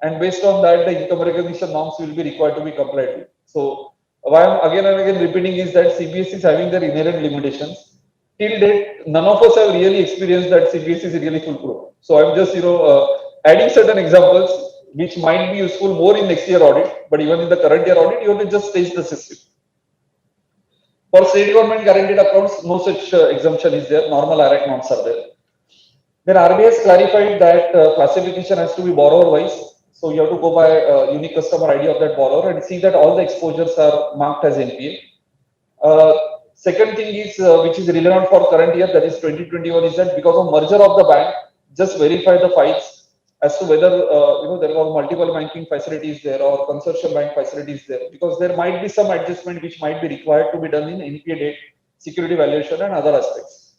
And based on that, the income recognition norms will be required to be complied with. So why I'm again and again repeating is that CBSE is having their inherent limitations. Till date, none of us have really experienced that CBSE is really foolproof. So I'm just, adding certain examples which might be useful more in next year audit, but even in the current year audit, you have to just test the system. For state government guaranteed accounts, no such exemption is there. Normal IRAC norms are there. Then RBI has clarified that classification has to be borrower wise. So you have to go by unique customer ID of that borrower and see that all the exposures are marked as NPA. Uh, Second thing is which is relevant for current year, that is 2021, is that because of merger of the bank, just verify the files as to whether there are multiple banking facilities there or consortium bank facilities there, because there might be some adjustment which might be required to be done in NPA date, security valuation, and other aspects.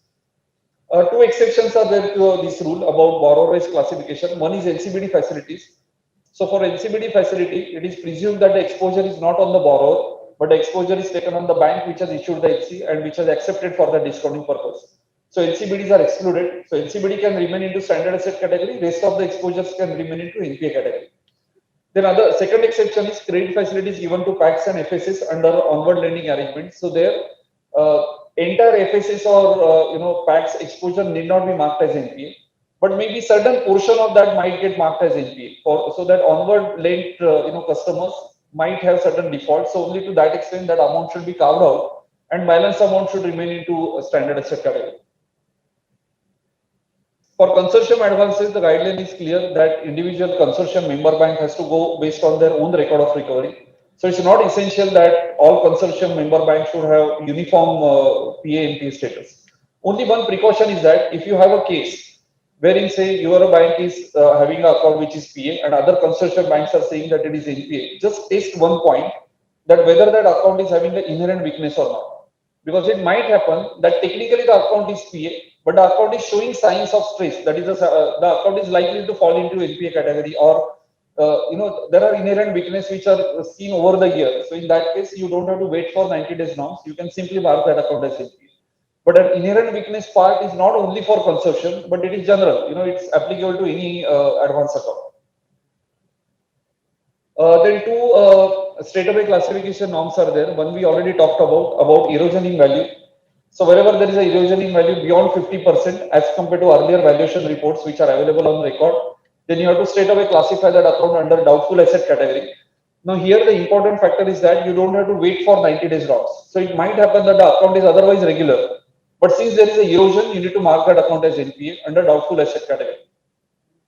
Two exceptions are there to this rule about borrower-wise classification. One is NCBD facilities. So for NCBD facility, it is presumed that the exposure is not on the borrower, but the exposure is taken on the bank which has issued the HC and which has accepted for the discounting purpose. So NCBDs are excluded. So NCBD can remain into standard asset category. Rest of the exposures can remain into NPA category. Then other second exception is credit facilities given to PACs and FSS under onward lending arrangements. So there, entire FSS or PACs exposure need not be marked as NPA, but maybe certain portion of that might get marked as NPA, so that onward lent customers might have certain defaults. So only to that extent that amount should be carved out, and balance amount should remain into a standard asset category. For consortium advances, the guideline is clear that individual consortium member bank has to go based on their own record of recovery. So it's not essential that all consortium member banks should have uniform PA-NPA status. Only one precaution is that if you have a case wherein say your bank is having an account which is PA and other consortium banks are saying that it is NPA, just test one point, that whether that account is having the inherent weakness or not. Because it might happen that technically the account is PA, but the account is showing signs of stress. That is, the account is likely to fall into NPA category, or there are inherent weakness which are seen over the year. So in that case, you don't have to wait for 90 days norms. You can simply mark that account as NPA. But an inherent weakness part is not only for consortium, but it is general. It's applicable to any advance account. Then two straightaway classification norms are there. One we already talked about erosion in value. So wherever there is a erosion in value beyond 50% as compared to earlier valuation reports which are available on record, then you have to straightaway classify that account under doubtful asset category. Now here the important factor is that you don't have to wait for 90 days norms. So it might happen that the account is otherwise regular, but since there is a erosion, you need to mark that account as NPA under doubtful asset category.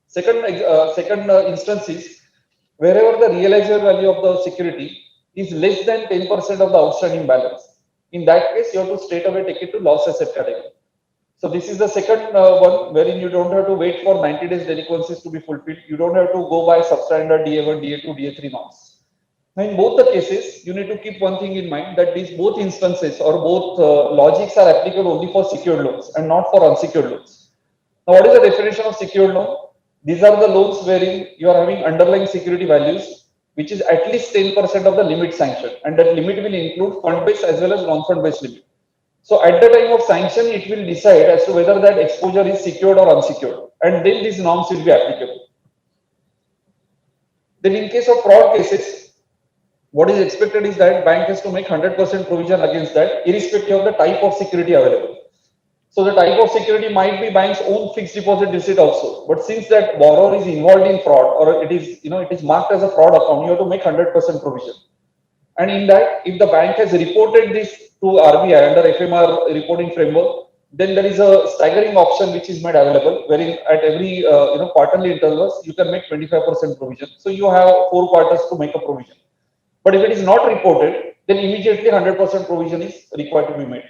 Second instance is wherever the realizable value of the security is less than 10% of the outstanding balance. In that case, you have to straight away take it to loss asset category. So this is the second one wherein you don't have to wait for 90 days delinquencies to be fulfilled. You don't have to go by substandard DA1, DA2, DA3 norms. Now in both the cases, you need to keep one thing in mind, that these both instances or both logics are applicable only for secured loans and not for unsecured loans. Now what is the definition of secured loan? These are the loans wherein you are having underlying security values which is at least 10% of the limit sanction, and that limit will include fund-based as well as non-fund based limit. So at the time of sanction, it will decide as to whether that exposure is secured or unsecured, and then these norms will be applicable. Then in case of fraud cases, what is expected is that bank has to make 100% provision against that, irrespective of the type of security available. So the type of security might be bank's own fixed deposit receipt also. But since that borrower is involved in fraud, or it is marked as a fraud account, you have to make 100% provision. And in that, if the bank has reported this to RBI under FMR reporting framework, then there is a staggering option which is made available, wherein at every quarterly intervals you can make 25% provision. So you have 4 quarters to make a provision. But if it is not reported, then immediately 100% provision is required to be made.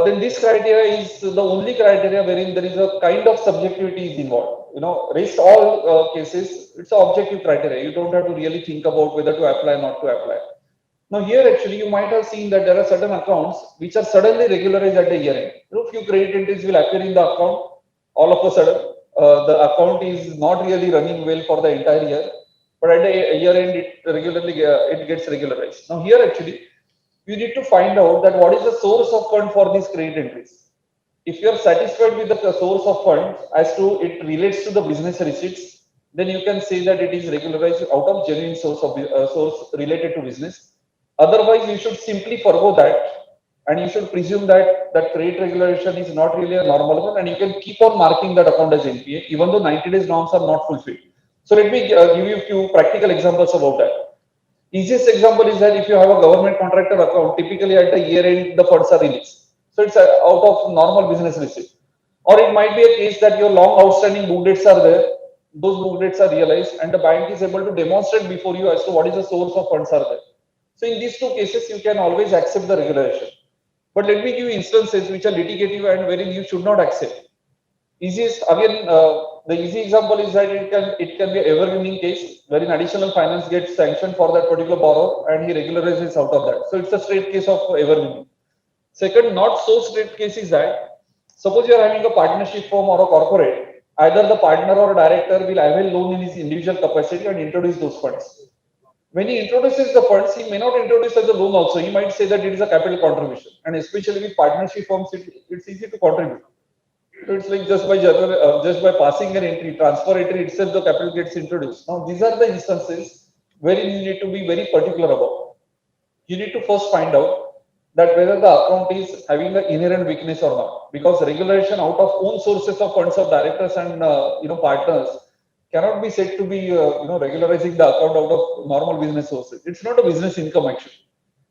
Then this criteria is the only criteria wherein there is a kind of subjectivity is involved. Rest all cases, it's an objective criteria. You don't have to really think about whether to apply or not to apply. Now here actually you might have seen that there are certain accounts which are suddenly regularized at the year end. Few credit entries will appear in the account. All of a sudden, the account is not really running well for the entire year, but at the year end it gets regularized. Now here actually, you need to find out that what is the source of fund for these credit entries. If you are satisfied with the source of fund as to it relates to the business receipts, then you can say that it is regularized out of genuine source related to business. Otherwise, you should simply forgo that and you should presume that that credit regulation is not really a normal one, and you can keep on marking that account as NPA even though 90 days norms are not fulfilled. So let me give you a few practical examples about that. Easiest example is that if you have a government contractor account, typically at the year end the funds are released, so it's out of normal business receipt. Or it might be a case that your long outstanding book debts are there, those book debts are realized, and the bank is able to demonstrate before you as to what is the source of funds are there. So in these two cases, you can always accept the regulation. But let me give you instances which are litigative and wherein you should not accept. Easiest again, the easy example is that it can be a evergreening case wherein additional finance gets sanctioned for that particular borrower and he regularizes out of that. So it's a straight case of evergreening. Second, not so straight case is that suppose you are having a partnership firm or a corporate, either the partner or director will avail loan in his individual capacity and introduce those funds. When he introduces the funds, he may not introduce as a loan also. He might say that it is a capital contribution. And especially with partnership firms, it's easy to contribute. So it's like just by passing an entry, transfer entry itself, the capital gets introduced. Now, these are the instances wherein you need to be very particular about. You need to first find out that whether the account is having an inherent weakness or not, because regulation out of own sources of funds of directors and partners cannot be said to be regularizing the account out of normal business sources. It's not a business income actually.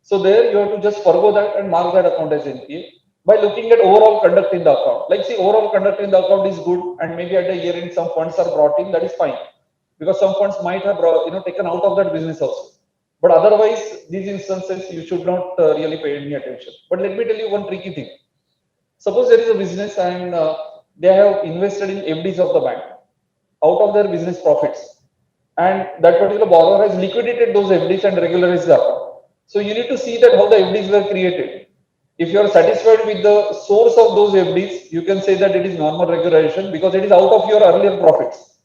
So there you have to just forgo that and mark that account as NPA by looking at overall conduct in the account. Like see, overall conduct in the account is good, and maybe at the year end some funds are brought in, that is fine, because some funds might have taken out of that business also. But otherwise, these instances you should not really pay any attention. But let me tell you one tricky thing. Suppose there is a business and they have invested in FDs of the bank out of their business profits, and that particular borrower has liquidated those FDs and regularized the account. So you need to see that how the FDs were created. If you are satisfied with the source of those FDs, you can say that it is normal regularization because it is out of your earlier profits.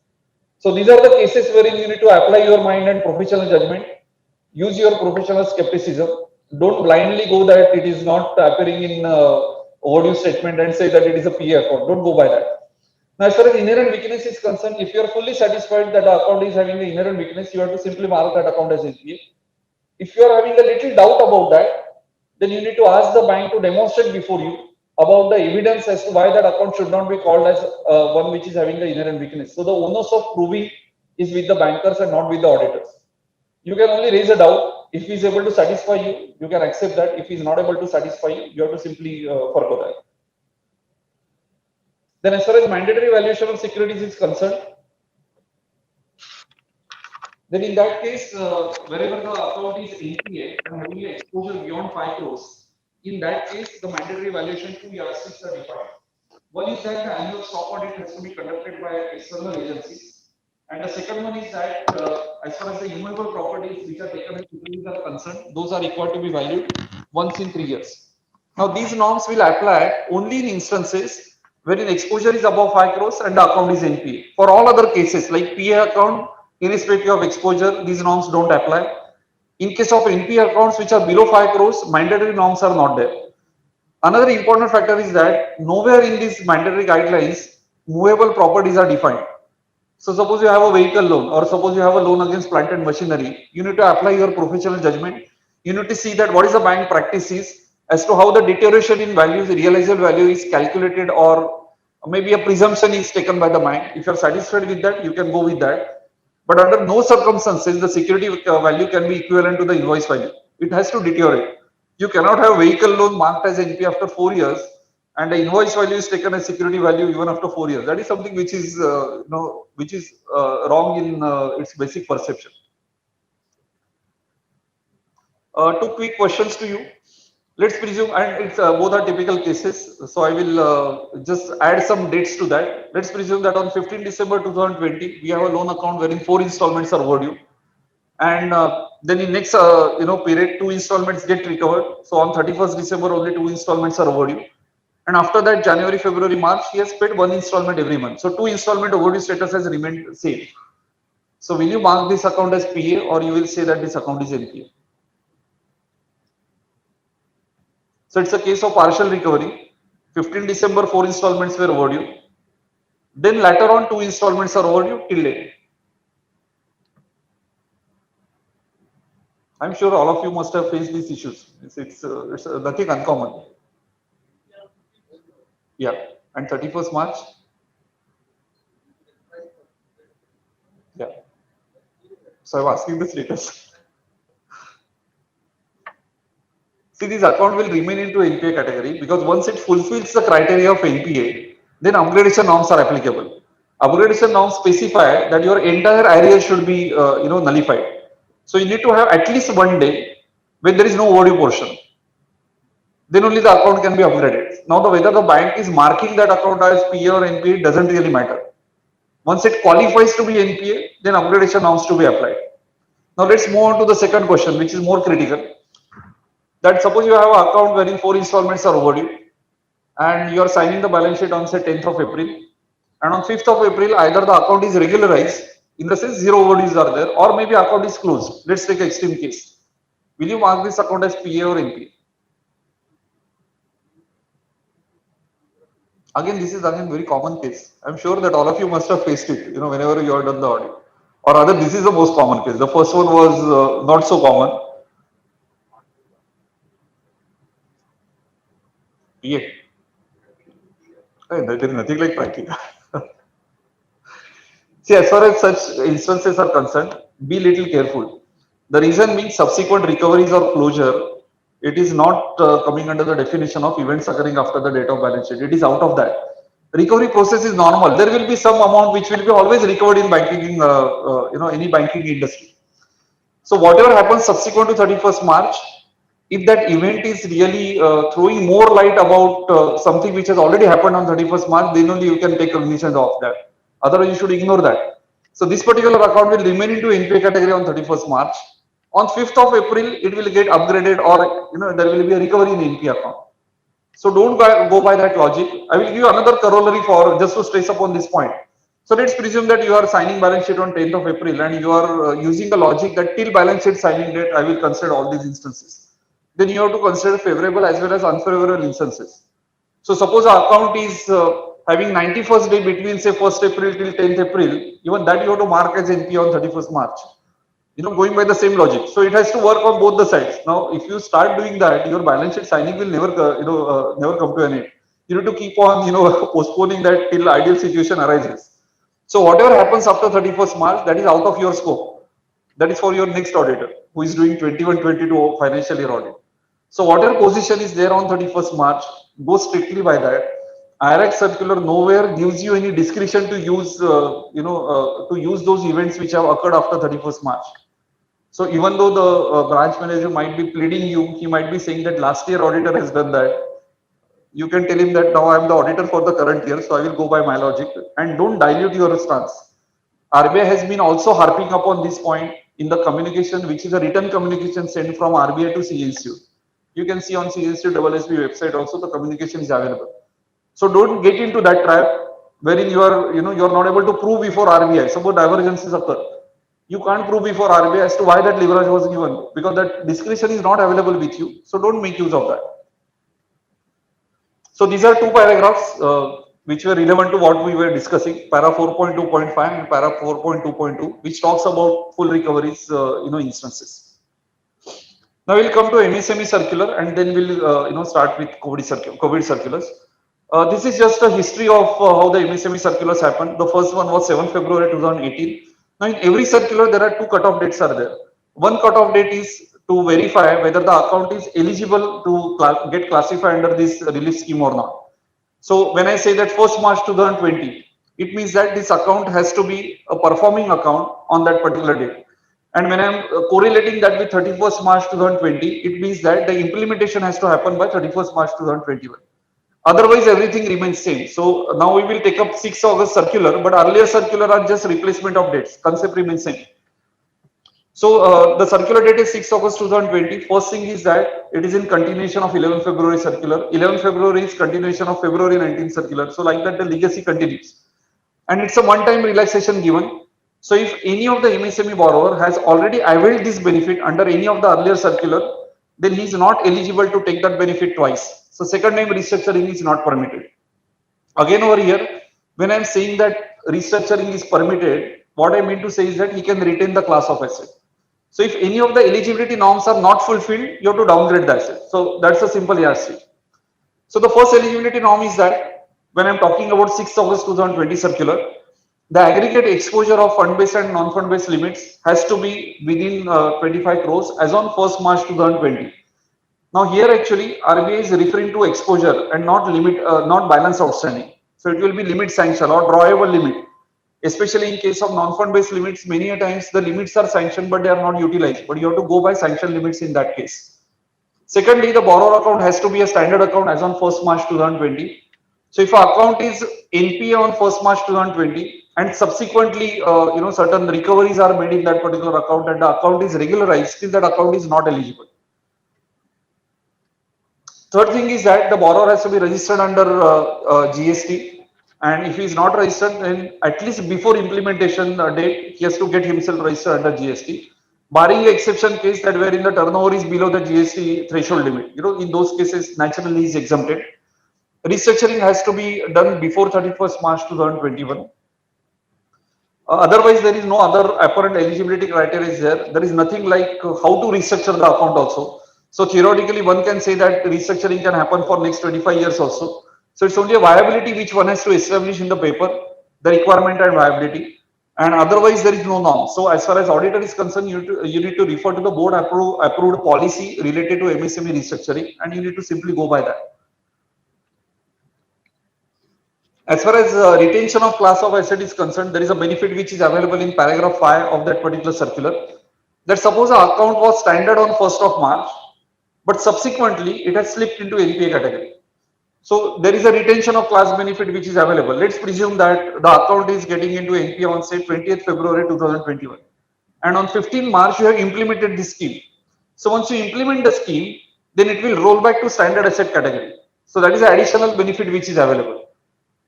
So these are the cases wherein you need to apply your mind and professional judgment. Use your professional skepticism. Don't blindly go that it is not appearing in overdue statement and say that it is a PA account. Don't go by that. Now, as far as inherent weakness is concerned, if you are fully satisfied that the account is having an inherent weakness, you have to simply mark that account as NPA. If you are having a little doubt about that, then you need to ask the bank to demonstrate before you about the evidence as to why that account should not be called as one which is having the inherent weakness. So the onus of proving is with the bankers and not with the auditors. You can only raise a doubt. If he is able to satisfy you, you can accept that. If he is not able to satisfy you, you have to simply forgo that. Then as far as mandatory valuation of securities is concerned, then in that case, wherever the account is NPA and having an exposure beyond 5 crores, in that case, the mandatory valuation two yardsticks are defined. One is that the annual stock audit has to be conducted by external agencies. And the second one is that as far as the immovable properties which are taken as securities are concerned, those are required to be valued once in 3 years. Now, these norms will apply only in instances wherein exposure is above 5 crores and the account is NPA. For all other cases like PA account, irrespective of exposure, these norms don't apply. In case of NPA accounts which are below 5 crores, mandatory norms are not there. Another important factor is that nowhere in these mandatory guidelines, movable properties are defined. So suppose you have a vehicle loan or suppose you have a loan against plant and machinery, you need to apply your professional judgment. You need to see that what is the bank practice is as to how the deterioration in value, the realizable value is calculated, or maybe a presumption is taken by the bank. If you're satisfied with that, you can go with that. But under no circumstances, the security value can be equivalent to the invoice value. It has to deteriorate. You cannot have vehicle loan marked as NP after 4 years and the invoice value is taken as security value even after 4 years. That is something which is wrong in its basic perception. Two quick questions to you. Let's presume, and it's both are typical cases, so I will just add some dates to that. Let's presume that on 15 December 2020, we have a loan account wherein 4 installments are overdue, and then in next period, 2 installments get recovered. So on 31st December, only 2 installments are overdue. And after that, January, February, March, he has paid 1 installment every month. So 2 installment overdue status has remained same. So will you mark this account as PA or you will say that this account is NPA? So it's a case of partial recovery. 15 December, 4 installments were overdue. Then later on, 2 installments are overdue till date. I'm sure all of you must have faced these issues. It's nothing uncommon. Yeah. And 31st March. Yeah. So I'm asking the status. See, this account will remain into NPA category because once it fulfills the criteria of NPA, then upgradation norms are applicable. Upgradation norms specify that your entire area should be, nullified. So you need to have at least one day when there is no overdue portion. Then only the account can be upgraded. Now, whether the bank is marking that account as PA or NPA doesn't really matter. Once it qualifies to be NPA, then upgradation norms to be applied. Now let's move on to the second question, which is more critical. That suppose you have an account wherein four installments are overdue, and you are signing the balance sheet on say 10th of April, and on 5th of April either the account is regularized, in the sense zero overdues are there, or maybe account is closed. Let's take an extreme case. Will you mark this account as PA or NPA? Again, this is again very common case. I'm sure that all of you must have faced it, whenever you have done the audit. Or rather, this is the most common case. The first one was not so common. PA. Hey, there is nothing like pranking. See, as far as such instances are concerned, be little careful. The reason means subsequent recoveries or closure, it is not coming under the definition of events occurring after the date of balance sheet. It is out of that. Recovery process is normal. There will be some amount which will be always recovered in banking, any banking industry. So whatever happens subsequent to 31st March, if that event is really throwing more light about something which has already happened on 31st March, then only you can take cognizance of that. Otherwise, you should ignore that. So this particular account will remain into NPA category on 31st March. On 5th of April, it will get upgraded, or there will be a recovery in NPA account. So don't go by that logic. I will give you another corollary for just to stress upon this point. So let's presume that you are signing balance sheet on 10th of April and you are using the logic that till balance sheet signing date, I will consider all these instances. Then you have to consider favorable as well as unfavorable instances. So suppose our account is having 91st day between say 1st April till 10th April, even that you have to mark as NP on 31st March. Going by the same logic. So it has to work on both the sides. Now, if you start doing that, your balance sheet signing will never, never come to an end. You need to keep on, postponing that till ideal situation arises. So whatever happens after 31st March, that is out of your scope. That is for your next auditor who is doing 21-22 financial year audit. So whatever position is there on 31st March, go strictly by that. IRAC circular nowhere gives you any discretion to use, to use those events which have occurred after 31st March. So even though the branch manager might be pleading you, he might be saying that last year auditor has done that. You can tell him that now I am the auditor for the current year, so I will go by my logic, and don't dilute your stance. RBI has been also harping upon this point in the communication, which is a written communication sent from RBI to CNCU. You can see on CNCU SSB website also the communication is available. So don't get into that trap wherein you are, you are not able to prove before RBI. Suppose divergences occur. You can't prove before RBI as to why that leverage was given because that discretion is not available with you. So don't make use of that. So these are two paragraphs which were relevant to what we were discussing, para 4.2.5 and para 4.2.2, which talks about full recoveries, instances. Now we'll come to MSME circular and then we'll, start with COVID circulars. This is just a history of how the MSME circulars happened. The first one was 7 February 2018. Now in every circular, there are two cutoff dates are there. One cutoff date is to verify whether the account is eligible to get classified under this relief scheme or not. So when I say that 1st March 2020, it means that this account has to be a performing account on that particular date. And when I'm correlating that with 31st March 2020, it means that the implementation has to happen by 31st March 2021. Otherwise, everything remains same. So now we will take up 6 August circular, but earlier circular are just replacement of dates. Concept remains same. So the circular date is 6 August 2020. First thing is that it is in continuation of 11 February circular. 11 February is continuation of February 19 circular. So like that, the legacy continues. And it's a one-time relaxation given. So if any of the MSME borrower has already availed this benefit under any of the earlier circular, then he is not eligible to take that benefit twice. So second time restructuring is not permitted. Again over here, when I'm saying that restructuring is permitted, what I mean to say is that he can retain the class of asset. So if any of the eligibility norms are not fulfilled, you have to downgrade the asset. So that's a simple yardstick. So the first eligibility norm is that when I'm talking about 6th August 2020 circular, the aggregate exposure of fund-based and non-fund-based limits has to be within 25 crores as on 1st March 2020. Now here actually RBI is referring to exposure and not limit, not balance outstanding. So it will be limit sanction or drawable limit. Especially in case of non-fund based limits, many a times the limits are sanctioned but they are not utilized. But you have to go by sanction limits in that case. Secondly, the borrower account has to be a standard account as on 1st March 2020. So if our account is NPA on 1st March 2020 and subsequently, certain recoveries are made in that particular account and the account is regularized, still that account is not eligible. Third thing is that the borrower has to be registered under GST, and if he is not registered, then at least before implementation date, he has to get himself registered under GST. Barring the exception case that wherein the turnover is below the GST threshold limit, in those cases, naturally he is exempted. Restructuring has to be done before 31st March 2021. Otherwise, there is no other apparent eligibility criteria is there. There is nothing like how to restructure the account also. So theoretically, one can say that restructuring can happen for next 25 years also. So it's only a viability which one has to establish in the paper, the requirement and viability. And otherwise, there is no norm. So as far as auditor is concerned, you need to refer to the board approved policy related to MSME restructuring, and you need to simply go by that. As far as retention of class of asset is concerned, there is a benefit which is available in paragraph 5 of that particular circular. That suppose our account was standard on 1st of March, but subsequently it has slipped into NPA category. So there is a retention of class benefit which is available. Let's presume that the account is getting into NPA on say 20th February 2021. And on 15 March, you have implemented this scheme. So once you implement the scheme, then it will roll back to standard asset category. So that is the additional benefit which is available.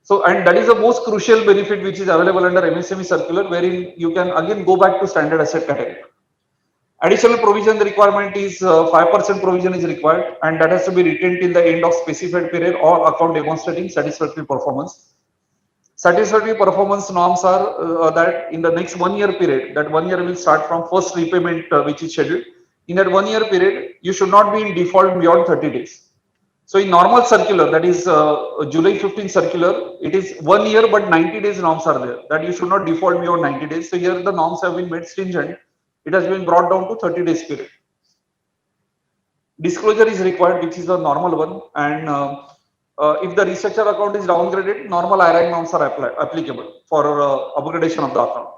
So, and that is the most crucial benefit which is available under MSME circular, wherein you can again go back to standard asset category. Additional provision, the requirement is 5% provision is required, and that has to be retained till the end of specified period or account demonstrating satisfactory performance. Satisfactory performance norms are that in the next 1 year period, that 1 year will start from first repayment which is scheduled. In that 1 year period, you should not be in default beyond 30 days. So in normal circular, that is July 15 circular, it is 1 year but 90 days norms are there, that you should not default beyond 90 days. So here the norms have been made stringent. It has been brought down to 30 days period. Disclosure is required, which is the normal one. And if the restructure account is downgraded, normal IRAC norms are applicable for upgradation of the account.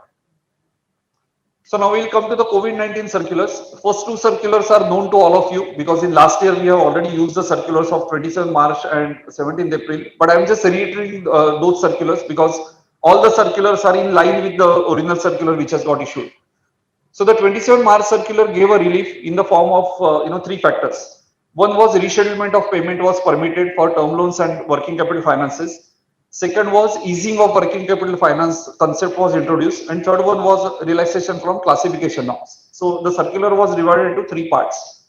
So now we'll come to the COVID-19 circulars. First two circulars are known to all of you because in last year we have already used the circulars of 27 March and 17th April. But I'm just reiterating those circulars because all the circulars are in line with the original circular which has got issued. So the 27 March circular gave a relief in the form of three factors. One was reschedulement of payment was permitted for term loans and working capital finances. Second was easing of working capital finance concept was introduced, and third one was relaxation from classification norms. So the circular was divided into three parts.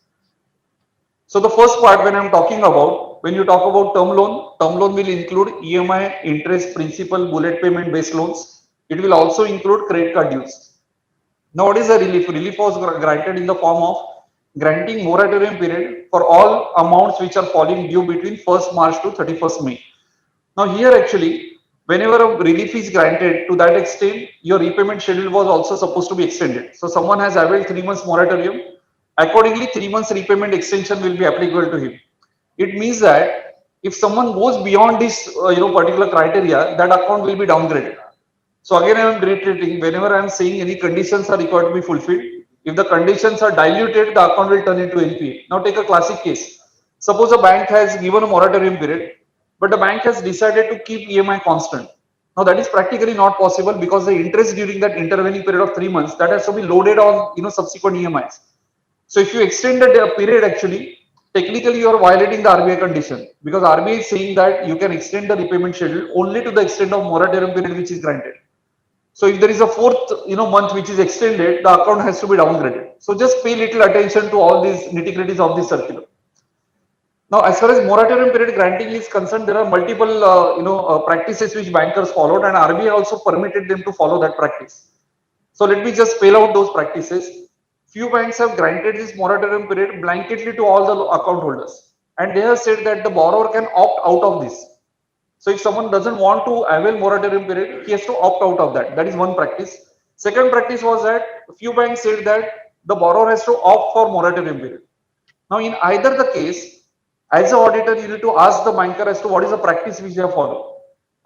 So the first part, when I'm talking about, when you talk about term loan will include EMI, interest, principal, bullet payment based loans. It will also include credit card dues. Now what is the relief? Relief was granted in the form of granting moratorium period for all amounts which are falling due between 1st March to 31st May. Now here actually, whenever a relief is granted, to that extent, your repayment schedule was also supposed to be extended. So someone has availed 3 months moratorium. Accordingly, 3 months repayment extension will be applicable to him. It means that if someone goes beyond this particular criteria, that account will be downgraded. So again, I am reiterating, whenever I am saying any conditions are required to be fulfilled, if the conditions are diluted, the account will turn into NPA. Now take a classic case. Suppose a bank has given a moratorium period, but the bank has decided to keep EMI constant. Now that is practically not possible because the interest during that intervening period of 3 months, that has to be loaded on subsequent EMIs. So if you extend the period, actually, technically you are violating the RBI condition because RBI is saying that you can extend the repayment schedule only to the extent of moratorium period which is granted. So if there is a fourth month which is extended, the account has to be downgraded. So just pay little attention to all these nitty-gritties of this circular. Now, as far as moratorium period granting is concerned, there are multiple practices which bankers followed, and RBI also permitted them to follow that practice. So let me just spell out those practices. few banks have granted this moratorium period blanketly to all the account holders, and they have said that the borrower can opt out of this. So if someone doesn't want to avail moratorium period, he has to opt out of that. That is one practice. Second practice was that few banks said that the borrower has to opt for moratorium period. Now, in either the case, as an auditor, you need to ask the banker as to what is the practice which they have followed.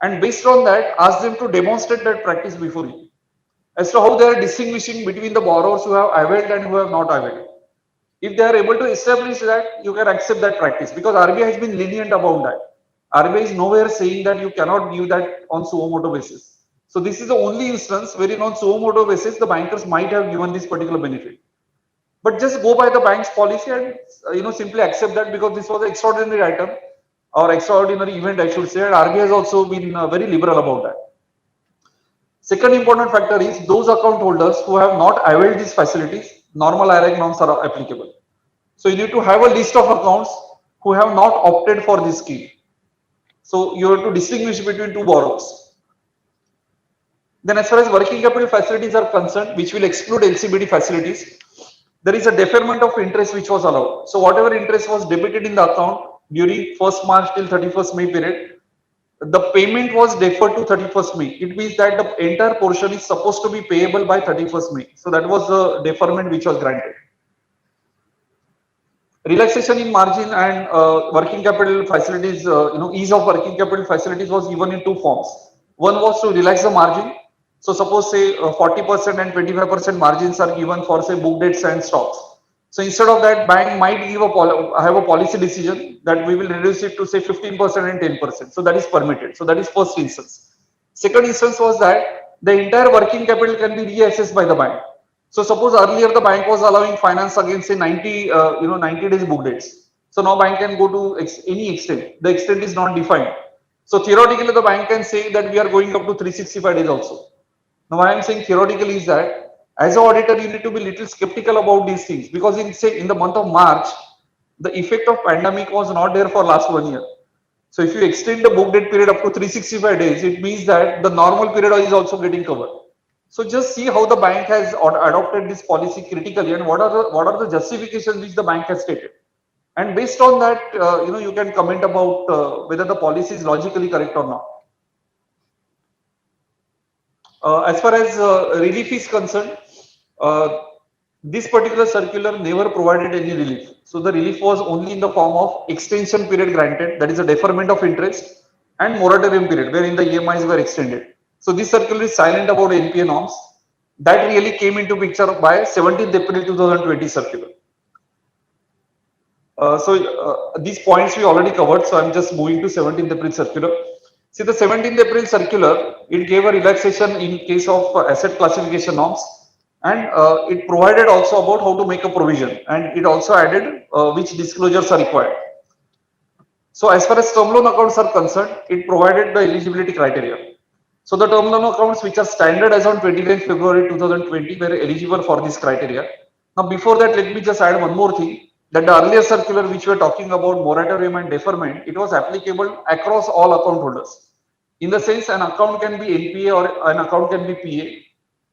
And based on that, ask them to demonstrate that practice before you, as to how they are distinguishing between the borrowers who have availed and who have not availed. If they are able to establish that, you can accept that practice, because RBI has been lenient about that. RBI is nowhere saying that you cannot give that on suo motu basis. So this is the only instance wherein on suo motu basis the bankers might have given this particular benefit. But just go by the bank's policy and simply accept that, because this was an extraordinary item or extraordinary event, I should say, and RBI has also been very liberal about that. Second important factor is those account holders who have not availed these facilities, normal IRAC norms are applicable. So you need to have a list of accounts who have not opted for this scheme. So you have to distinguish between two borrowers. Then as far as working capital facilities are concerned, which will exclude LCBD facilities, there is a deferment of interest which was allowed. So whatever interest was debited in the account during 1st March till 31st May period, the payment was deferred to 31st May. It means that the entire portion is supposed to be payable by 31st May. So that was the deferment which was granted. Relaxation in margin and working capital facilities, ease of working capital facilities was given in two forms. One was to relax the margin. So suppose say 40% and 25% margins are given for say book dates and stocks. So instead of that, bank might have a policy decision that we will reduce it to say 15% and 10%. So that is permitted. So that is first instance. Second instance was that the entire working capital can be reassessed by the bank. So suppose earlier the bank was allowing finance against say 90 days book dates. So now bank can go to any extent. The extent is not defined. So theoretically the bank can say that we are going up to 365 days also. Now what I am saying theoretically is that as an auditor you need to be little skeptical about these things, because in the month of March the effect of pandemic was not there for last 1 year. So if you extend the book date period up to 365 days, it means that the normal period is also getting covered. So just see how the bank has adopted this policy critically, and what are the justifications which the bank has stated. And based on that, you can comment about whether the policy is logically correct or not. As far as relief is concerned, this particular circular never provided any relief. So the relief was only in the form of extension period granted, that is a deferment of interest, and moratorium period wherein the EMIs were extended. So this circular is silent about NPA norms. That really came into picture by 17th April 2020 circular. These points we already covered, so I'm just moving to 17th April circular. See, the 17th April circular, it gave a relaxation in case of asset classification norms, and it provided also about how to make a provision, and it also added which disclosures are required. So as far as term loan accounts are concerned, it provided the eligibility criteria. So the term loan accounts which are standard as on 29th February 2020 were eligible for this criteria. Now before that, let me just add one more thing, that the earlier circular which we are talking about moratorium and deferment, it was applicable across all account holders. In the sense, an account can be NPA or an account can be PA.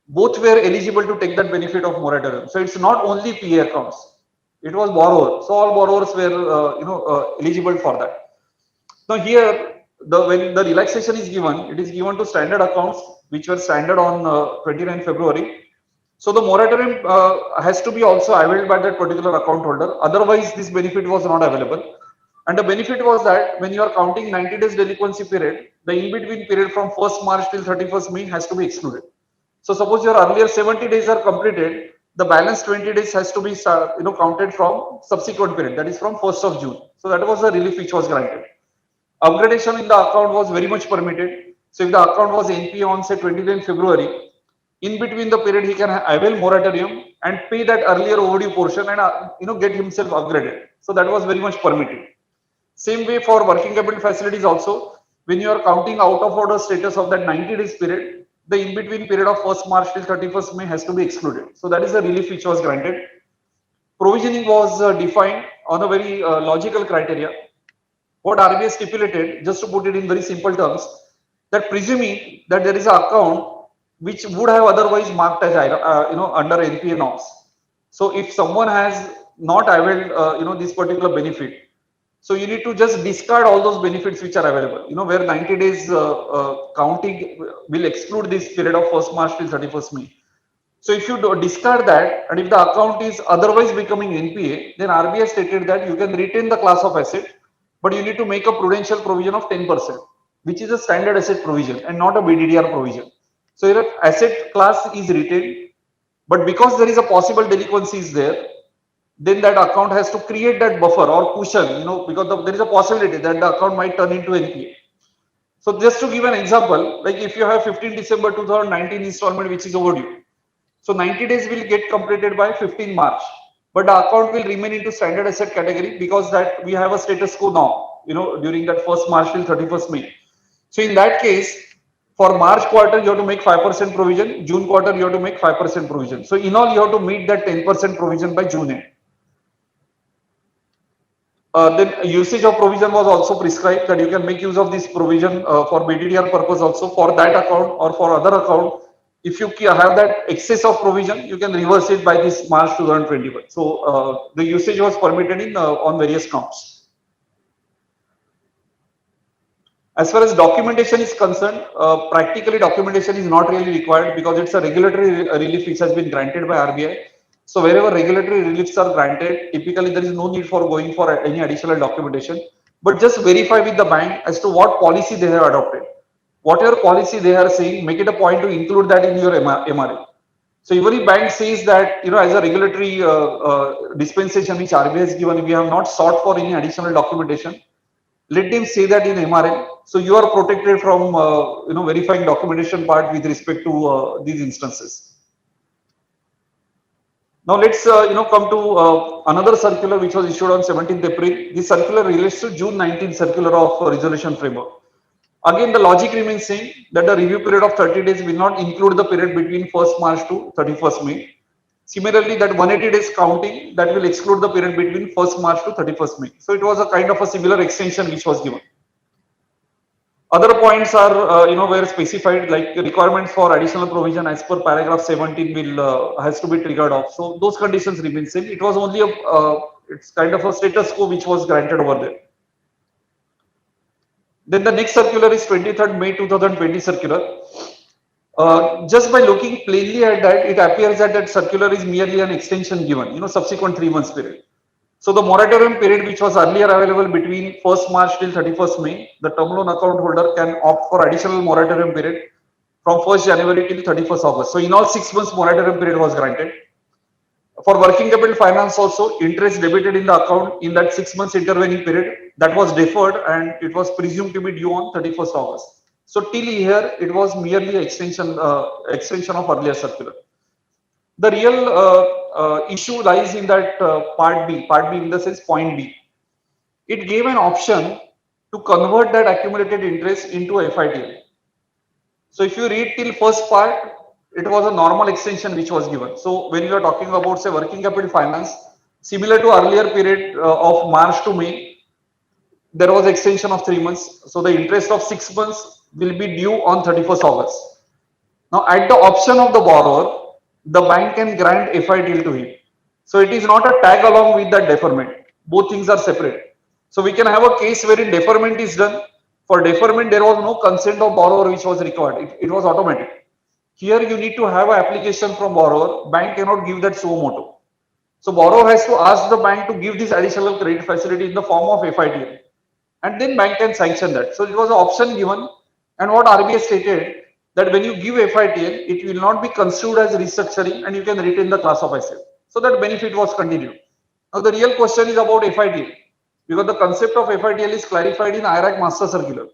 Both were eligible to take that benefit of moratorium. So it's not only PA accounts, it was borrower. So all borrowers were eligible for that. Now here, when the relaxation is given, it is given to standard accounts which were standard on 29 February. So the moratorium has to be also availed by that particular account holder. Otherwise, this benefit was not available. And the benefit was that when you are counting 90 days delinquency period, the in-between period from 1st March till 31st May has to be excluded. So suppose your earlier 70 days are completed, the balance 20 days has to be counted from subsequent period, that is from 1st of June. So that was the relief which was granted. Upgradation in the account was very much permitted. So if the account was NPA on say 29 February, in between the period he can avail moratorium and pay that earlier overdue portion and get himself upgraded. So that was very much permitted. Same way for working capital facilities also, when you are counting out of order status of that 90 days period, the in between period of 1st March till 31st May has to be excluded. So that is the relief which was granted. Provisioning was defined on a very logical criteria. What RBI stipulated, just to put it in very simple terms, that presuming that there is an account which would have otherwise marked as under NPA norms, So if someone has not availed, this particular benefit, so you need to just discard all those benefits which are available. Where 90 days counting will exclude this period of 1st March till 31st May. So if you discard that, and if the account is otherwise becoming NPA, then RBI stated that you can retain the class of asset, but you need to make a prudential provision of 10%, which is a standard asset provision and not a BDDR provision. So your asset class is retained, but because there is a possible delinquency is there, then that account has to create that buffer or cushion, because there is a possibility that the account might turn into NPA. So just to give an example, like if you have 15 December 2019 installment which is overdue, so 90 days will get completed by 15 March, but the account will remain into standard asset category because that we have a status quo now, during that 1st March till 31st May. So in that case, for March quarter, you have to make 5% provision, June quarter, you have to make 5% provision. So in all, you have to meet that 10% provision by June end. Then usage of provision was also prescribed that you can make use of this provision for BDDR purpose also for that account or for other account. If you have that excess of provision, you can reverse it by this March 2021. So the usage was permitted in on various counts. As far as documentation is concerned, practically documentation is not really required because it's a regulatory relief which has been granted by RBI. So wherever regulatory reliefs are granted, typically there is no need for going for any additional documentation, but just verify with the bank as to what policy they have adopted. Whatever policy they are saying, make it a point to include that in your MRA. So every bank says that, as a regulatory dispensation which RBI has given, we have not sought for any additional documentation. Let them say that in MRN. So you are protected from, verifying documentation part with respect to these instances. Now let's come to another circular which was issued on 17th April. This circular relates to June 19th circular of resolution framework. Again, the logic remains same that the review period of 30 days will not include the period between 1st March to 31st May. Similarly, that 180 days counting that will exclude the period between 1st March to 31st May. So it was a kind of a similar extension which was given. Other points are, were specified like requirements for additional provision as per paragraph 17 will has to be triggered off. So those conditions remain same. It was only it's kind of a status quo which was granted over there. Then the next circular is 23rd May 2020 circular. Just by looking plainly at that, it appears that that circular is merely an extension given, subsequent 3 months period. So the moratorium period which was earlier available between 1st March till 31st May, the term loan account holder can opt for additional moratorium period from 1st January till 31st August. So in all 6 months moratorium period was granted. For working capital finance also, interest debited in the account in that 6 months intervening period that was deferred and it was presumed to be due on 31st August. So till here it was merely extension of earlier circular. The real issue lies in that part B in the sense point B. It gave an option to convert that accumulated interest into FITL. So if you read till first part, it was a normal extension which was given. So when you are talking about say working capital finance, similar to earlier period of March to May, there was extension of 3 months. So the interest of 6 months will be due on 31st August. Now at the option of the borrower, the bank can grant FITL to him. So it is not a tag along with that deferment. Both things are separate. So we can have a case wherein deferment is done. For deferment, there was no consent of borrower which was required. It was automatic. Here you need to have an application from borrower. Bank cannot give that suo motu. So borrower has to ask the bank to give this additional credit facility in the form of FITL. And then bank can sanction that. So it was an option given. And what RBI stated, that when you give FITL, it will not be construed as restructuring and you can retain the class of asset. So that benefit was continued. Now the real question is about FITL because the concept of FITL is clarified in IRAC master circular.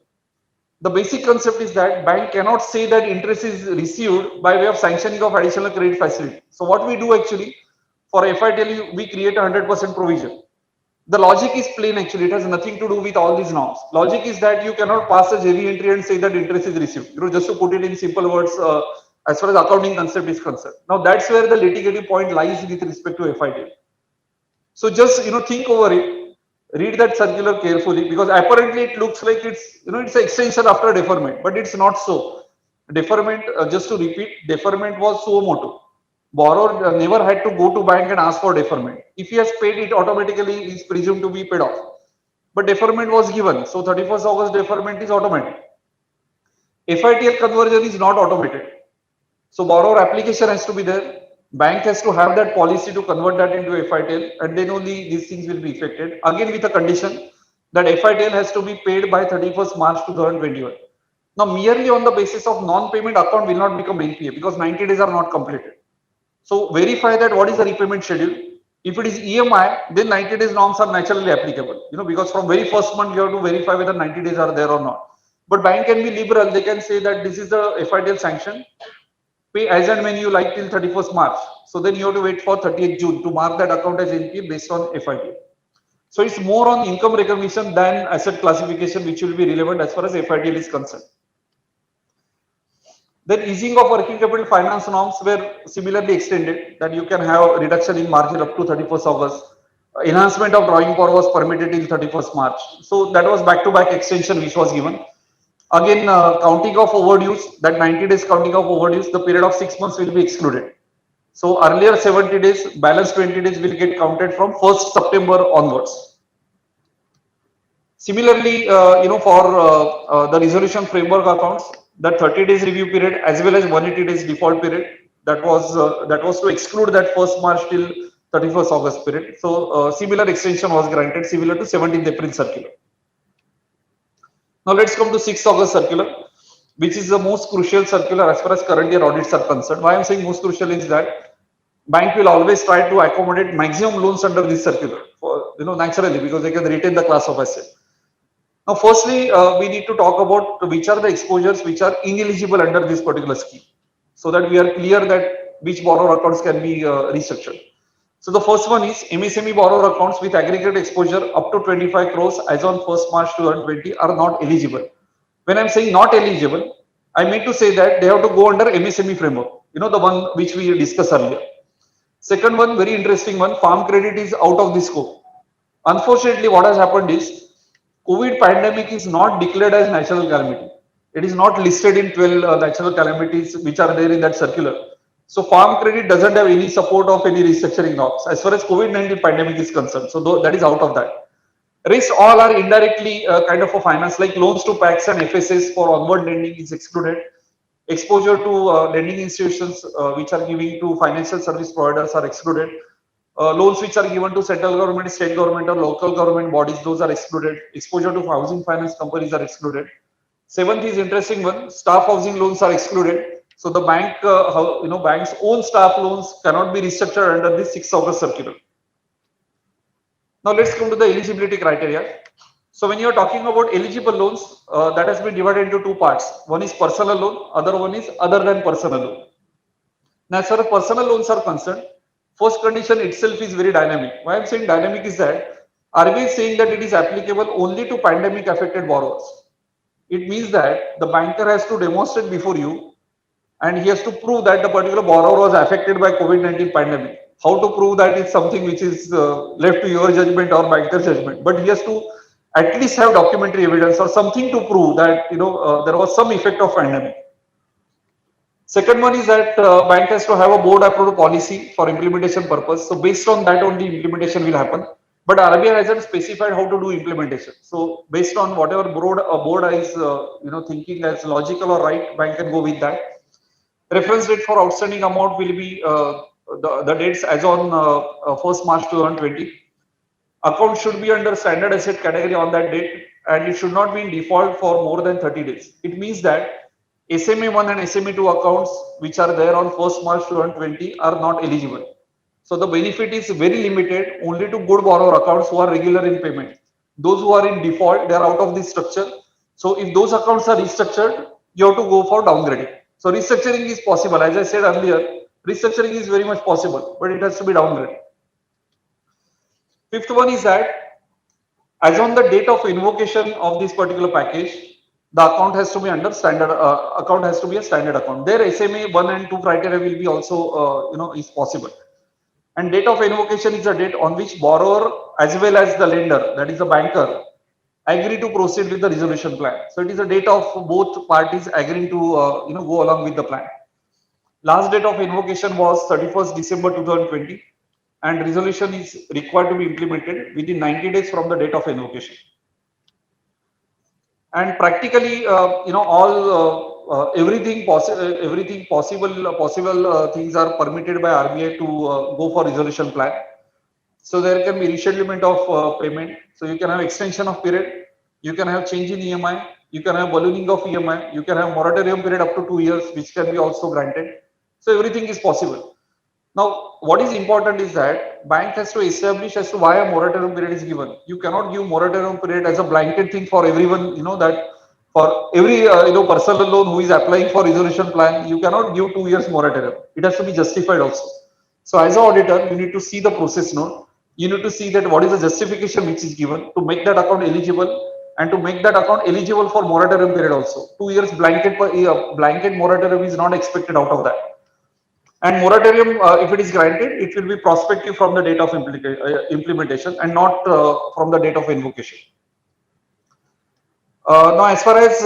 The basic concept is that bank cannot say that interest is received by way of sanctioning of additional credit facility. So what we do actually for FITL, we create a 100% provision. The logic is plain actually, it has nothing to do with all these norms. Logic is that you cannot pass a JV entry and say that interest is received. Just to put it in simple words, as far as accounting concept is concerned. Now that's where the litigating point lies with respect to FITL. So just, think over it, read that circular carefully because apparently it looks like it's, it's an extension after deferment, but it's not so. Deferment, just to repeat, deferment was suo motu. Borrower never had to go to bank and ask for deferment. If he has paid it, automatically is presumed to be paid off. But deferment was given. So 31st August deferment is automatic. FITL conversion is not automated. So borrower application has to be there. Bank has to have that policy to convert that into FITL, and then only these things will be effected. Again, with a condition that FITL has to be paid by 31st March 2021. Now, merely on the basis of non-payment, account will not become NPA because 90 days are not completed. So verify that what is the repayment schedule. If it is EMI, then 90 days norms are naturally applicable. Because from very first month you have to verify whether 90 days are there or not. But bank can be liberal. They can say that this is the FITL sanction. Pay as and when you like till 31st March. So then you have to wait for 30th June to mark that account as NPA based on FITL. So it's more on income recognition than asset classification, which will be relevant as far as FITL is concerned. Then easing of working capital finance norms were similarly extended, that you can have reduction in margin up to 31st August. Enhancement of drawing power was permitted till 31st March. So that was back-to-back extension which was given. Again, counting of overdues, that 90 days counting of overdues, the period of 6 months will be excluded. So earlier 70 days, balance 20 days will get counted from 1st September onwards. Similarly, for the resolution framework accounts, that 30 days review period as well as 180 days default period, that was to exclude that 1st March till 31st August period. So similar extension was granted, similar to 17th April circular. Now let's come to 6th August circular, which is the most crucial circular as far as current year audits are concerned. Why I'm saying most crucial is that bank will always try to accommodate maximum loans under this circular, naturally, because they can retain the class of asset. Now, firstly, we need to talk about which are the exposures which are ineligible under this particular scheme, so that we are clear that which borrower accounts can be restructured. So the first one is MSME borrower accounts with aggregate exposure up to 25 crores as on 1st March 2020 are not eligible. When I'm saying not eligible, I mean to say that they have to go under MSME framework, the one which we discussed earlier. Second one, very interesting one, farm credit is out of this scope. Unfortunately, what has happened is COVID pandemic is not declared as natural calamity. It is not listed in 12 natural calamities which are there in that circular. So farm credit doesn't have any support of any restructuring norms as far as COVID-19 pandemic is concerned. So that is out of that. Rest all are indirectly kind of a finance, like loans to PACs and FSS for onward lending is excluded. Exposure to lending institutions which are giving to financial service providers are excluded. Loans which are given to central government, state government, or local government bodies, those are excluded. Exposure to housing finance companies are excluded. Seventh is interesting one, staff housing loans are excluded. So the bank's own staff loans cannot be restructured under this 6th August circular. Now let's come to the eligibility criteria. So when you are talking about eligible loans, that has been divided into two parts. One is personal loan, other one is other than personal loan. Now as far as personal loans are concerned, first condition itself is very dynamic. Why I'm saying dynamic is that RBI is saying that it is applicable only to pandemic affected borrowers. It means that the banker has to demonstrate before you, and he has to prove that the particular borrower was affected by COVID-19 pandemic. How to prove that is something which is left to your judgment or banker's judgment, but he has to at least have documentary evidence or something to prove that there was some effect of pandemic. Second one is that bank has to have a board approved policy for implementation purpose. So based on that only implementation will happen. But RBI hasn't specified how to do implementation. So based on whatever board is thinking as logical or right, bank can go with that. Reference date for outstanding amount will be the dates as on 1st March 2020. Account should be under standard asset category on that date, and it should not be in default for more than 30 days. It means that SMA1 and SMA2 accounts which are there on 1st March 2020 are not eligible. So the benefit is very limited only to good borrower accounts who are regular in payment. Those who are in default, they are out of this structure. So if those accounts are restructured, you have to go for downgrading. So restructuring is possible. As I said earlier, restructuring is very much possible, but it has to be downgraded. Fifth one is that as on the date of invocation of this particular package, the account has to be under standard account has to be a standard account. There SMA 1 and 2 criteria will be also is possible. And date of invocation is the date on which borrower as well as the lender, that is the banker, agree to proceed with the resolution plan. So it is a date of both parties agreeing to go along with the plan. Last date of invocation was 31st December 2020, and resolution is required to be implemented within 90 days from the date of invocation. And practically, all everything possible things are permitted by RBI to go for resolution plan. So there can be reschedulement of payment. So you can have extension of period, you can have change in EMI, you can have ballooning of EMI, you can have moratorium period up to 2 years, which can be also granted. So everything is possible. Now, what is important is that bank has to establish as to why a moratorium period is given. You cannot give moratorium period as a blanket thing for everyone. That for every personal loan who is applying for resolution plan, you cannot give 2 years moratorium. It has to be justified also. So as an auditor, you need to see the process note. You need to see that what is the justification which is given to make that account eligible, and to make that account eligible for moratorium period also. 2 years blanket moratorium is not expected out of that. And moratorium, if it is granted, it will be prospective from the date of implementation and not from the date of invocation. Now, as far as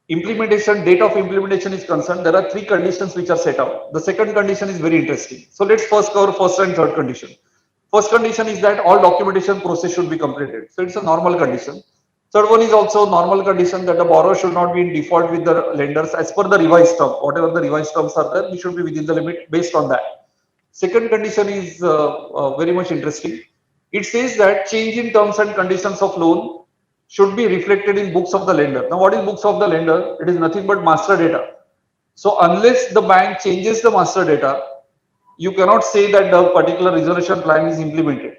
implementation, date of implementation is concerned, there are three conditions which are set out. The second condition is very interesting. So let's first cover first and third condition. First condition is that all documentation process should be completed. So it's a normal condition. Third one is also normal condition that the borrower should not be in default with the lenders as per the revised term. Whatever the revised terms are there, we should be within the limit based on that. Second condition is very much interesting. It says that change in terms and conditions of loan should be reflected in books of the lender. Now, what is books of the lender? It is nothing but master data. So unless the bank changes the master data, you cannot say that the particular resolution plan is implemented.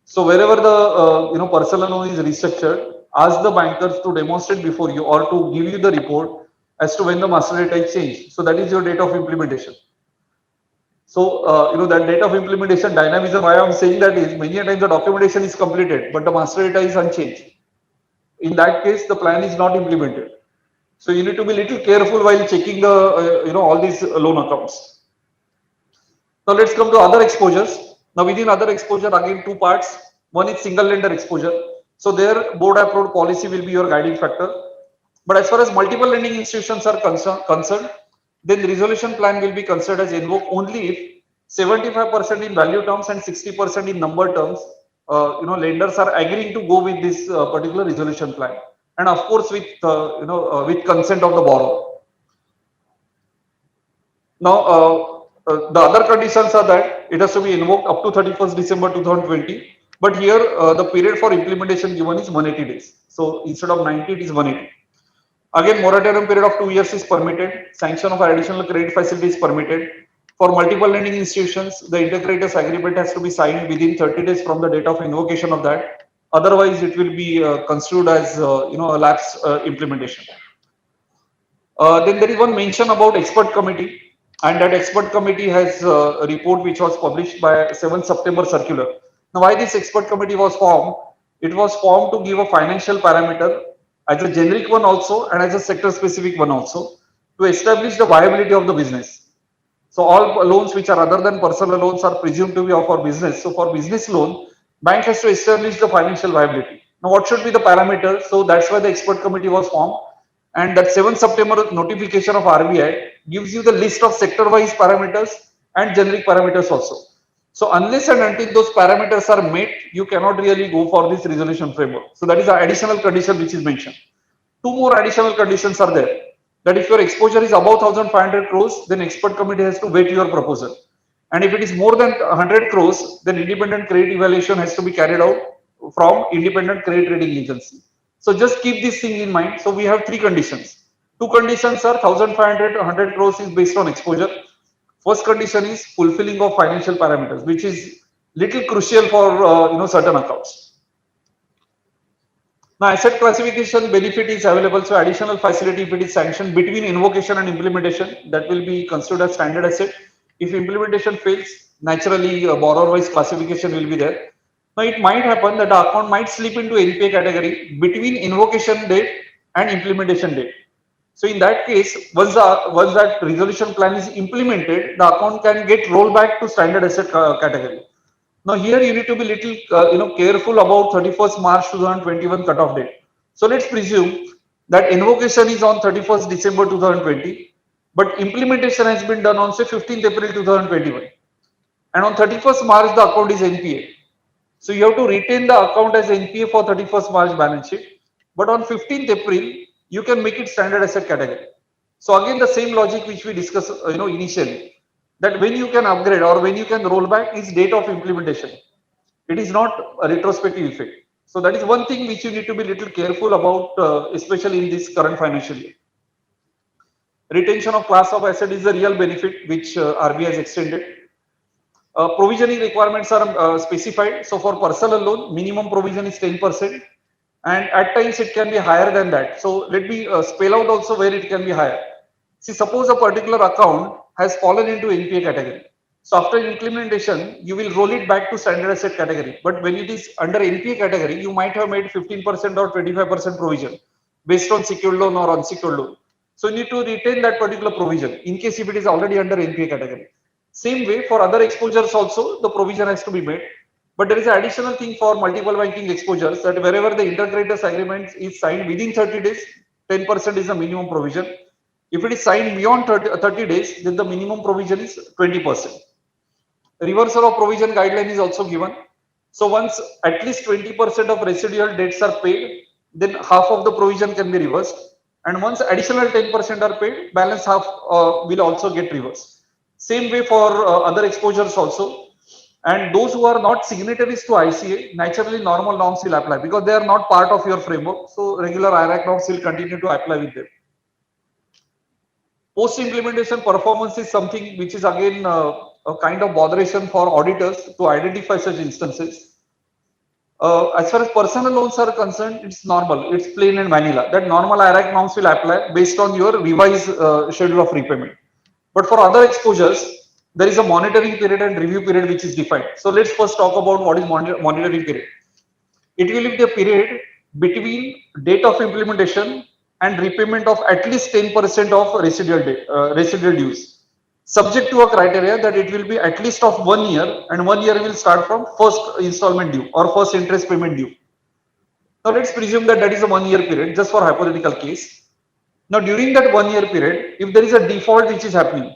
So wherever the personal loan is restructured, ask the bankers to demonstrate before you or to give you the report as to when the master data is changed. So that is your date of implementation. So that date of implementation dynamism. Why I'm saying that is many a times the documentation is completed, but the master data is unchanged. In that case, the plan is not implemented. So you need to be little careful while checking the all these loan accounts. Now let's come to other exposures. Now within other exposure, again two parts. One is single lender exposure. So there board approved policy will be your guiding factor. But as far as multiple lending institutions are concerned, then the resolution plan will be considered as invoked only if 75% in value terms and 60% in number terms, lenders are agreeing to go with this particular resolution plan, and of course with with consent of the borrower. Now, the other conditions are that it has to be invoked up to 31st December 2020. But here, the period for implementation given is 180 days. So instead of 90, it is 180. Again, moratorium period of 2 years is permitted. Sanction of additional credit facility is permitted. For multiple lending institutions, the integrators agreement has to be signed within 30 days from the date of invocation of that. Otherwise, it will be construed as a lapse implementation. Then there is one mention about expert committee, and that expert committee has a report which was published by 7th September circular. Now, why this expert committee was formed? It was formed to give a financial parameter as a generic one also and as a sector specific one also to establish the viability of the business. So all loans which are other than personal loans are presumed to be of our business. So for business loan, bank has to establish the financial viability. Now, what should be the parameter? So that's why the expert committee was formed. And that 7th September notification of RBI gives you the list of sector-wise parameters and generic parameters also. So unless and until those parameters are met, you cannot really go for this resolution framework. So that is an additional condition which is mentioned. Two more additional conditions are there. That if your exposure is above 1,500 crores, then expert committee has to wait your proposal. And if it is more than 100 crores, then independent credit evaluation has to be carried out from independent credit rating agency. So just keep this thing in mind. So we have three conditions. Two conditions are 1,500 to 100 crores is based on exposure. First condition is fulfilling of financial parameters, which is little crucial for certain accounts. Now, asset classification benefit is available. So additional facility, if it is sanctioned between invocation and implementation, that will be considered as standard asset. If implementation fails, naturally borrower-wise classification will be there. Now, it might happen that the account might slip into NPA category between invocation date and implementation date. So in that case, once that resolution plan is implemented, the account can get rolled back to standard asset category. Now here you need to be little careful about 31st March 2021 cutoff date. So let's presume that invocation is on 31st December 2020, but implementation has been done on say 15th April 2021, and on 31st March the account is NPA. So you have to retain the account as NPA for 31st March balance sheet, but on 15th April you can make it standard asset category. So again the same logic which we discussed initially, that when you can upgrade or when you can roll back is date of implementation. It is not a retrospective effect. So that is one thing which you need to be little careful about, especially in this current financial year. Retention of class of asset is the real benefit which RBI has extended. Provisioning requirements are specified. So for personal loan, minimum provision is 10%, and at times it can be higher than that. So let me spell out also where it can be higher. See, suppose a particular account has fallen into NPA category. So after implementation, you will roll it back to standard asset category. But when it is under NPA category, you might have made 15% or 25% provision based on secured loan or unsecured loan. So you need to retain that particular provision in case if it is already under NPA category. Same way for other exposures also, the provision has to be made. But there is an additional thing for multiple banking exposures, that wherever the intercreditors agreement is signed within 30 days, 10% is the minimum provision. If it is signed beyond 30 days, then the minimum provision is 20%. Reversal of provision guideline is also given. So once at least 20% of residual debts are paid, then half of the provision can be reversed. And once additional 10% are paid, balance half will also get reversed. Same way for other exposures also. And those who are not signatories to ICA, naturally normal norms will apply because they are not part of your framework. So regular IRAC norms will continue to apply with them. Post-implementation performance is something which is again a kind of botheration for auditors to identify such instances. As far as personal loans are concerned, it's normal, it's plain and vanilla. That normal IRAC norms will apply based on your revised schedule of repayment. But for other exposures, there is a monitoring period and review period which is defined. So let's first talk about what is monitoring period. It will be the period between date of implementation and repayment of at least 10% of residual dues, subject to a criteria that it will be at least of 1 year, and 1 year will start from first installment due or first interest payment due. Now let's presume that that is a 1 year period, just for hypothetical case. Now during that 1 year period, if there is a default which is happening,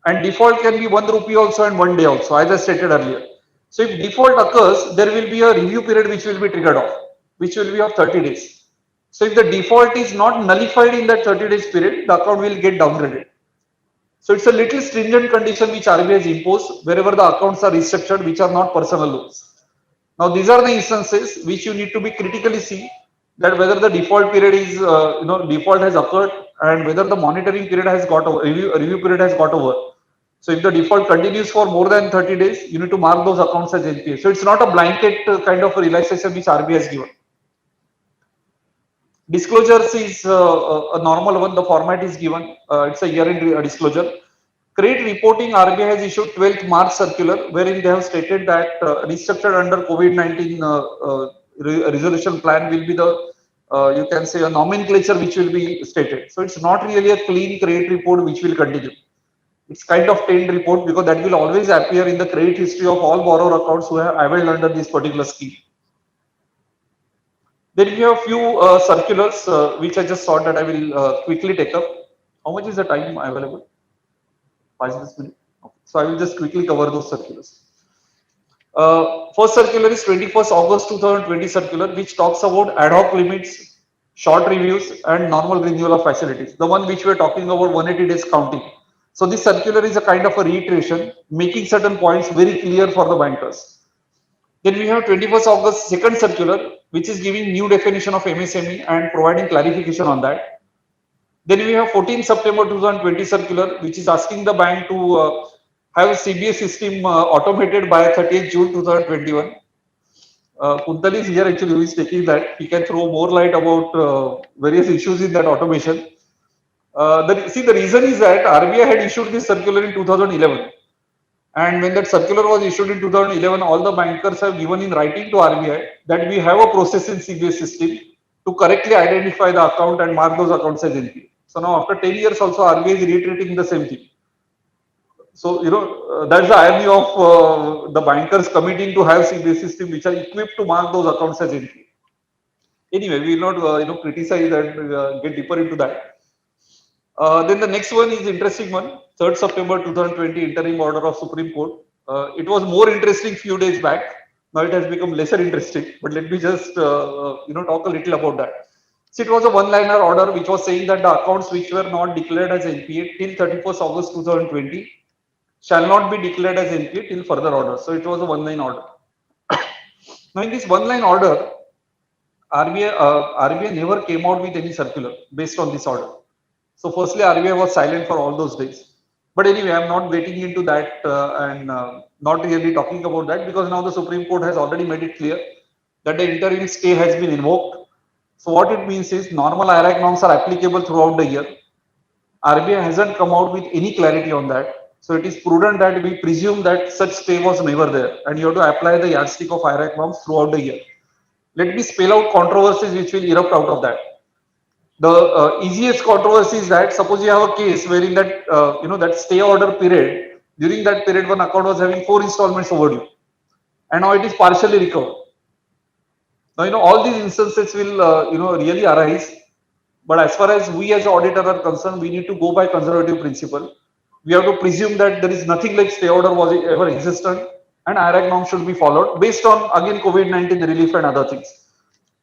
and default can be 1 rupee also and 1 day also, as I stated earlier. So if default occurs, there will be a review period which will be triggered off, which will be of 30 days. So if the default is not nullified in that 30 days period, the account will get downgraded. So it's a little stringent condition which RBI has imposed wherever the accounts are restructured which are not personal loans. Now these are the instances which you need to be critically see, that whether the default period is default has occurred and whether the monitoring period has got over, review period has got over. So if the default continues for more than 30 days, you need to mark those accounts as NPA. So it's not a blanket kind of a relaxation which RBI has given. Disclosures is a normal one. The format is given. It's a year-end disclosure. Credit reporting, RBI has issued 12th March circular, wherein they have stated that restructured under COVID-19 resolution plan will be the, you can say, a nomenclature which will be stated. So it's not really a clean credit report which will continue. It's kind of tailed report because that will always appear in the credit history of all borrower accounts who have availed under this particular scheme. Then we have a few circulars which I just thought that I will quickly take up. How much is the time available? 5 minutes. Okay. So I will just quickly cover those circulars. First circular is 21st August 2020 circular, which talks about ad hoc limits, short reviews, and normal renewal of facilities. The one which we are talking about, 180 days counting. So this circular is a kind of a reiteration, making certain points very clear for the bankers. Then we have 21st August second circular, which is giving new definition of MSME and providing clarification on that. Then we have 14th September 2020 circular, which is asking the bank to have a CBS system automated by 30th June 2021. Kuntal is here actually, who is taking that. He can throw more light about various issues in that automation. The reason is that RBI had issued this circular in 2011. And when that circular was issued in 2011, all the bankers have given in writing to RBI that we have a process in CBS system to correctly identify the account and mark those accounts as NPA. So now after 10 years also RBI is reiterating the same thing. So, that's the irony of the bankers committing to have CBS system which are equipped to mark those accounts as NPA. Anyway, we will not criticize and get deeper into that. Then the next one is interesting one. 3rd September 2020 interim order of Supreme Court. It was more interesting few days back. Now it has become lesser interesting. But let me just talk a little about that. So it was a one-liner order which was saying that the accounts which were not declared as NPA till 31st August 2020 shall not be declared as NPA till further order. So it was a one-line order. Now in this one-line order, RBI never came out with any circular based on this order. So firstly, RBI was silent for all those days. But anyway, I'm not getting into that and not really talking about that because now the Supreme Court has already made it clear that the interim stay has been invoked. So what it means is normal IRAC norms are applicable throughout the year. RBI hasn't come out with any clarity on that. So it is prudent that we presume that such stay was never there and you have to apply the yardstick of IRAC norms throughout the year. Let me spell out controversies which will erupt out of that. The easiest controversy is that suppose you have a case where in that that stay order period, during that period one account was having 4 installments overdue and now it is partially recovered. Now all these instances will really arise, but as far as we as auditor are concerned, we need to go by conservative principle. We have to presume that there is nothing like stay order was ever existent and IRAC norm should be followed based on again COVID-19 relief and other things.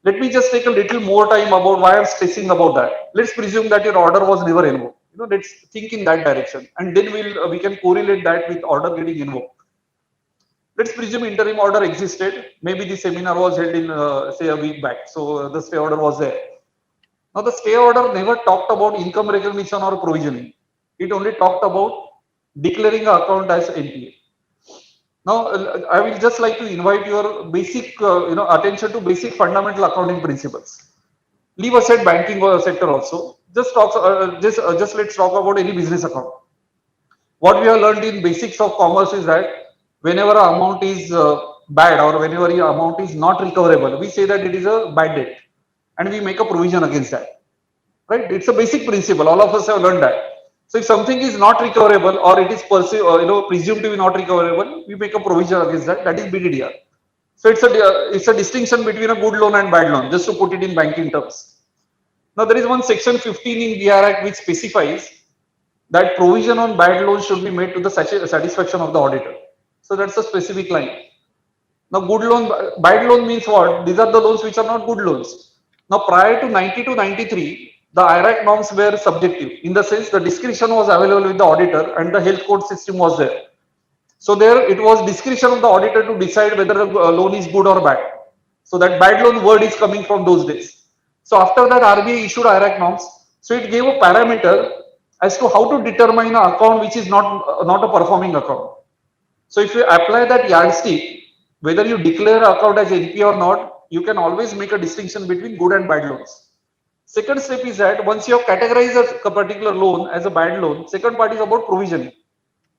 Let me just take a little more time about why I'm stressing about that. Let's presume that your order was never invoked. Let's think in that direction, and then we can correlate that with order getting invoked. Let's presume interim order existed. Maybe the seminar was held in say a week back, so the stay order was there. Now the stay order never talked about income recognition or provisioning. It only talked about declaring an account as NPA. Now, I will just like to invite your basic, attention to basic fundamental accounting principles. Leave aside banking sector also. Just let's talk about any business account. What we have learned in basics of commerce is that whenever an amount is bad or whenever an amount is not recoverable, we say that it is a bad debt, and we make a provision against that. Right? It's a basic principle. All of us have learned that. So if something is not recoverable or it is presumed to be not recoverable, we make a provision against that. That is BDDR. So it's a distinction between a good loan and bad loan, just to put it in banking terms. Now there is one section 15 in BR Act which specifies that provision on bad loans should be made to the satisfaction of the auditor. So that's a specific line. Now bad loan means what? These are the loans which are not good loans. Now prior to 90 to 93, the IRAC norms were subjective in the sense the discretion was available with the auditor and the health code system was there. So there it was discretion of the auditor to decide whether the loan is good or bad. So that bad loan word is coming from those days. So after that RBI issued IRAC norms. So it gave a parameter as to how to determine an account which is not a performing account. So if you apply that yardstick, whether you declare an account as NPA or not, you can always make a distinction between good and bad loans. Second step is that once you have categorized a particular loan as a bad loan, second part is about provisioning.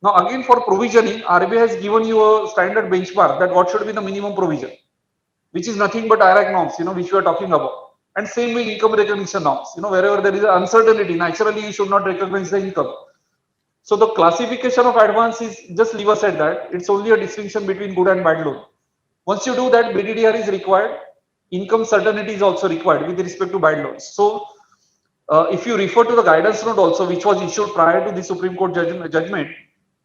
Now again for provisioning, RBI has given you a standard benchmark that what should be the minimum provision, which is nothing but IRAC norms, which we are talking about. And same way income recognition norms, wherever there is an uncertainty, naturally you should not recognize the income. So the classification of advance is just leave aside that. It's only a distinction between good and bad loan. Once you do that, BDDR is required. Income certainty is also required with respect to bad loans. So if you refer to the guidance note also, which was issued prior to the Supreme Court judgment,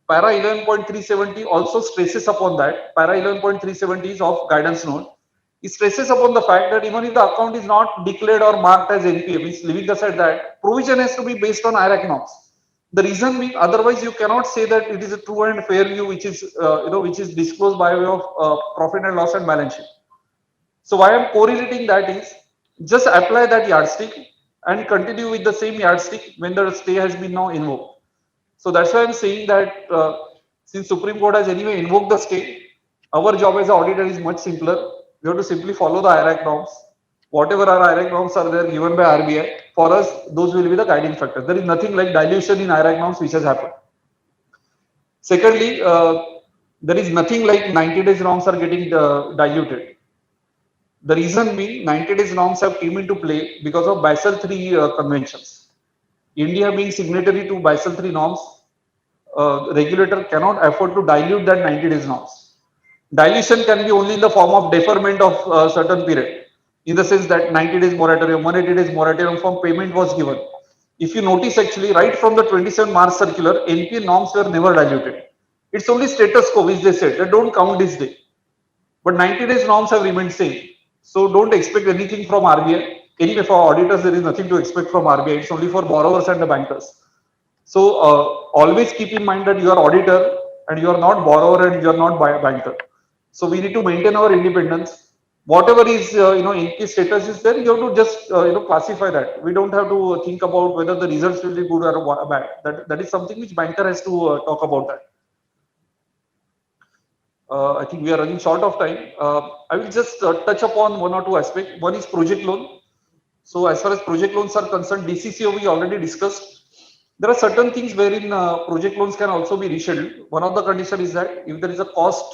para 11.370 also stresses upon that. Para 11.370 is of guidance note. It stresses upon the fact that even if the account is not declared or marked as NPA, means leaving aside that, provision has to be based on IRAC norms. The reason being, otherwise you cannot say that it is a true and fair view which is disclosed by way of profit and loss and balance sheet. So why I'm correlating that is just apply that yardstick and continue with the same yardstick when the stay has been now invoked. So that's why I'm saying that since Supreme Court has anyway invoked the stay, our job as an auditor is much simpler. We have to simply follow the IRAC norms. Whatever our IRAC norms are there given by RBI, for us, those will be the guiding factors. There is nothing like dilution in IRAC norms which has happened. Secondly, there is nothing like 90 days norms are getting diluted. The reason being 90 days norms have came into play because of Basel III conventions. India being signatory to Basel III norms, regulator cannot afford to dilute that 90 days norms. Dilution can be only in the form of deferment of certain period, in the sense that 90 days moratorium, 180 days moratorium from payment was given. If you notice actually right from the 27 March circular, NPA norms were never diluted. It's only status quo which they said that don't count this day. But 90 days norms have remained same. So don't expect anything from RBI. Anyway, for auditors, there is nothing to expect from RBI. It's only for borrowers and the bankers. So always keep in mind that you are auditor and you are not borrower and you are not banker. So we need to maintain our independence. Whatever is NPA status is there, you have to just classify that. We don't have to think about whether the results will be good or bad. That is something which banker has to talk about that. I think we are running short of time. I will just touch upon one or two aspects. One is project loan. So as far as project loans are concerned, DCCO we already discussed. There are certain things wherein project loans can also be rescheduled. One of the condition is that if there is a cost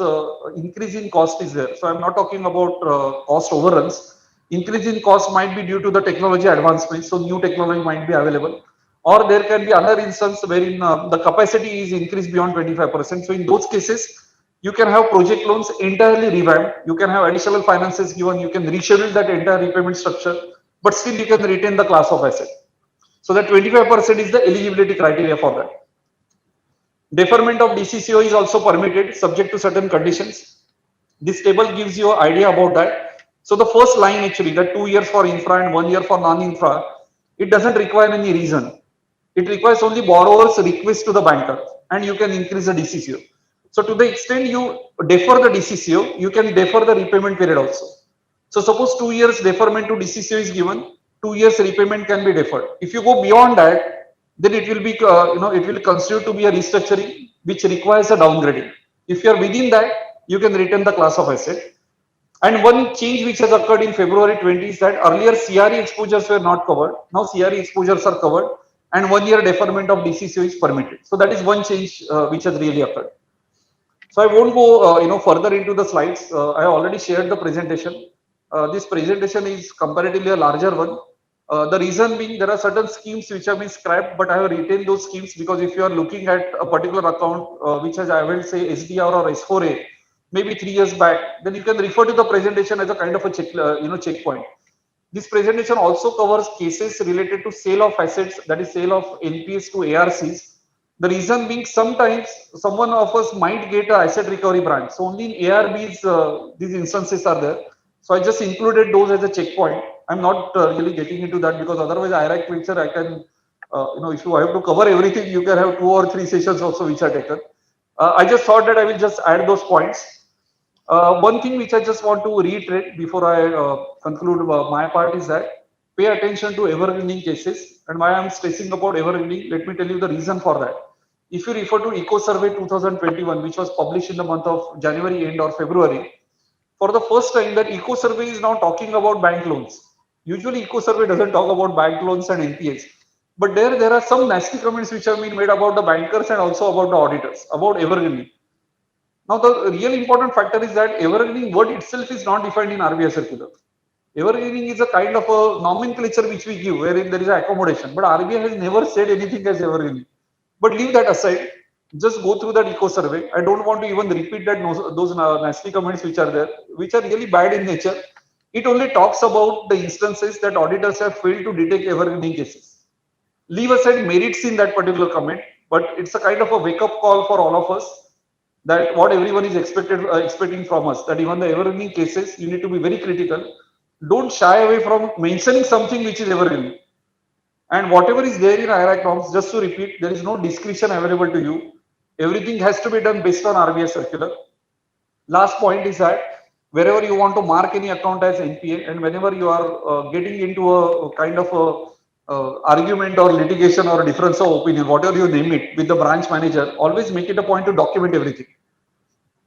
increase in cost is there. So I'm not talking about cost overruns. Increase in cost might be due to the technology advancement. So new technology might be available. Or there can be another instance wherein the capacity is increased beyond 25%. So in those cases, you can have project loans entirely revamped. You can have additional finances given. You can reschedule that entire repayment structure, but still you can retain the class of asset. So that 25% is the eligibility criteria for that. Deferment of DCCO is also permitted subject to certain conditions. This table gives you an idea about that. So the first line actually, that 2 years for infra and 1 year for non-infra, it doesn't require any reason. It requires only borrower's request to the banker and you can increase the DCCO. So to the extent you defer the DCCO, you can defer the repayment period also. So suppose 2 years deferment to DCCO is given, 2 years repayment can be deferred. If you go beyond that, then it will be, it will constitute to be a restructuring which requires a downgrading. If you are within that, you can retain the class of asset. And one change which has occurred in February 20 is that earlier CRE exposures were not covered. Now CRE exposures are covered and 1 year deferment of DCCO is permitted. So that is one change which has really occurred. So I won't go further into the slides. I already shared the presentation. This presentation is comparatively a larger one. The reason being there are certain schemes which have been scrapped, but I have retained those schemes because if you are looking at a particular account which has, I will say, SDR or S4A, maybe 3 years back, then you can refer to the presentation as a kind of a checkpoint. This presentation also covers cases related to sale of assets, that is sale of NPS to ARCs. The reason being sometimes someone of us might get an asset recovery branch. So only in ARBs these instances are there. So I just included those as a checkpoint. I'm not really getting into that because otherwise IRAC picture I can, if you have to cover everything, you can have 2 or 3 sessions also which are taken. I just thought that I will just add those points. One thing which I just want to reiterate before I conclude my part is that pay attention to evergreening cases. And why I'm stressing about evergreening, let me tell you the reason for that. If you refer to Eco Survey 2021, which was published in the month of January end or February, for the first time that Eco Survey is now talking about bank loans. Usually Eco Survey doesn't talk about bank loans and NPAs. But there are some nasty comments which have been made about the bankers and also about the auditors, about evergreening. Now, the real important factor is that evergreening word itself is not defined in RBI circular. Evergreening is a kind of a nomenclature which we give, wherein there is an accommodation. But RBI has never said anything as evergreening. But leave that aside. Just go through that Eco Survey. I don't want to even repeat that those nasty comments which are there, which are really bad in nature. It only talks about the instances that auditors have failed to detect evergreening cases. Leave aside merits in that particular comment, but it's a kind of a wake-up call for all of us that what everyone is expecting from us, that even the evergreening cases, you need to be very critical. Don't shy away from mentioning something which is evergreening. And whatever is there in IRAC norms, just to repeat, there is no discretion available to you. Everything has to be done based on RBI circular. Last point is that wherever you want to mark any account as NPA and whenever you are getting into a kind of a argument or litigation or a difference of opinion, whatever you name it, with the branch manager, always make it a point to document everything.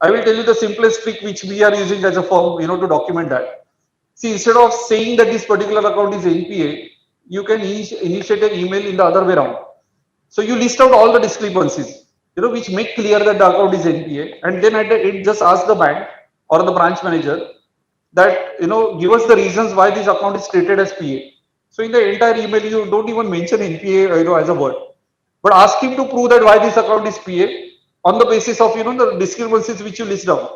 I will tell you the simplest trick which we are using as a firm, to document that. See, instead of saying that this particular account is NPA, you can initiate an email in the other way around. So you list out all the discrepancies, which make clear that the account is NPA, and then at the end just ask the bank or the branch manager that give us the reasons why this account is treated as PA. So in the entire email, you don't even mention NPA, as a word, but ask him to prove that why this account is PA on the basis of the discrepancies which you list down.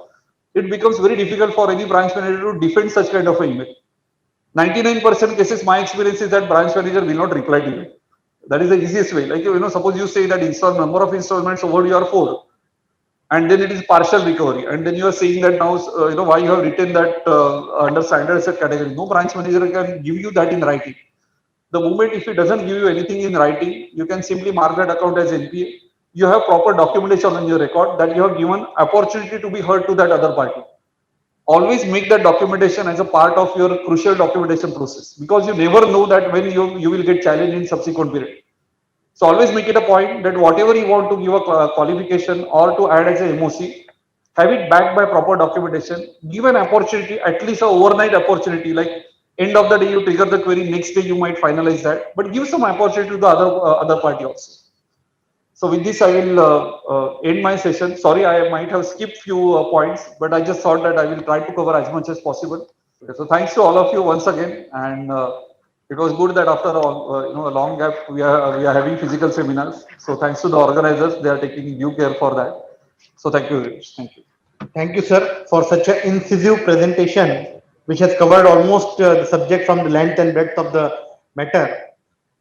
It becomes very difficult for any branch manager to defend such kind of an email. 99% cases, my experience is that branch manager will not reply to you. That is the easiest way. Like, suppose you say that number of installments overdue are 4, and then it is partial recovery, and then you are saying that now, why you have written that under standard asset category. No branch manager can give you that in writing. The moment if it doesn't give you anything in writing, you can simply mark that account as NPA. You have proper documentation on your record that you have given opportunity to be heard to that other party. Always make that documentation as a part of your crucial documentation process, because you never know that when you will get challenged in subsequent period. So always make it a point that whatever you want to give a qualification or to add as a MOC, have it backed by proper documentation. Give an opportunity, at least an overnight opportunity. Like, end of the day you trigger the query, next day you might finalize that, but give some opportunity to the other party also. So with this, I will end my session. Sorry, I might have skipped few points, but I just thought that I will try to cover as much as possible. So thanks to all of you once again, and it was good that after all, a long gap, we are having physical seminars. So thanks to the organizers, they are taking due care for that. So thank you very much. Thank you. Thank you, sir, for such an incisive presentation, which has covered almost the subject from the length and breadth of the matter.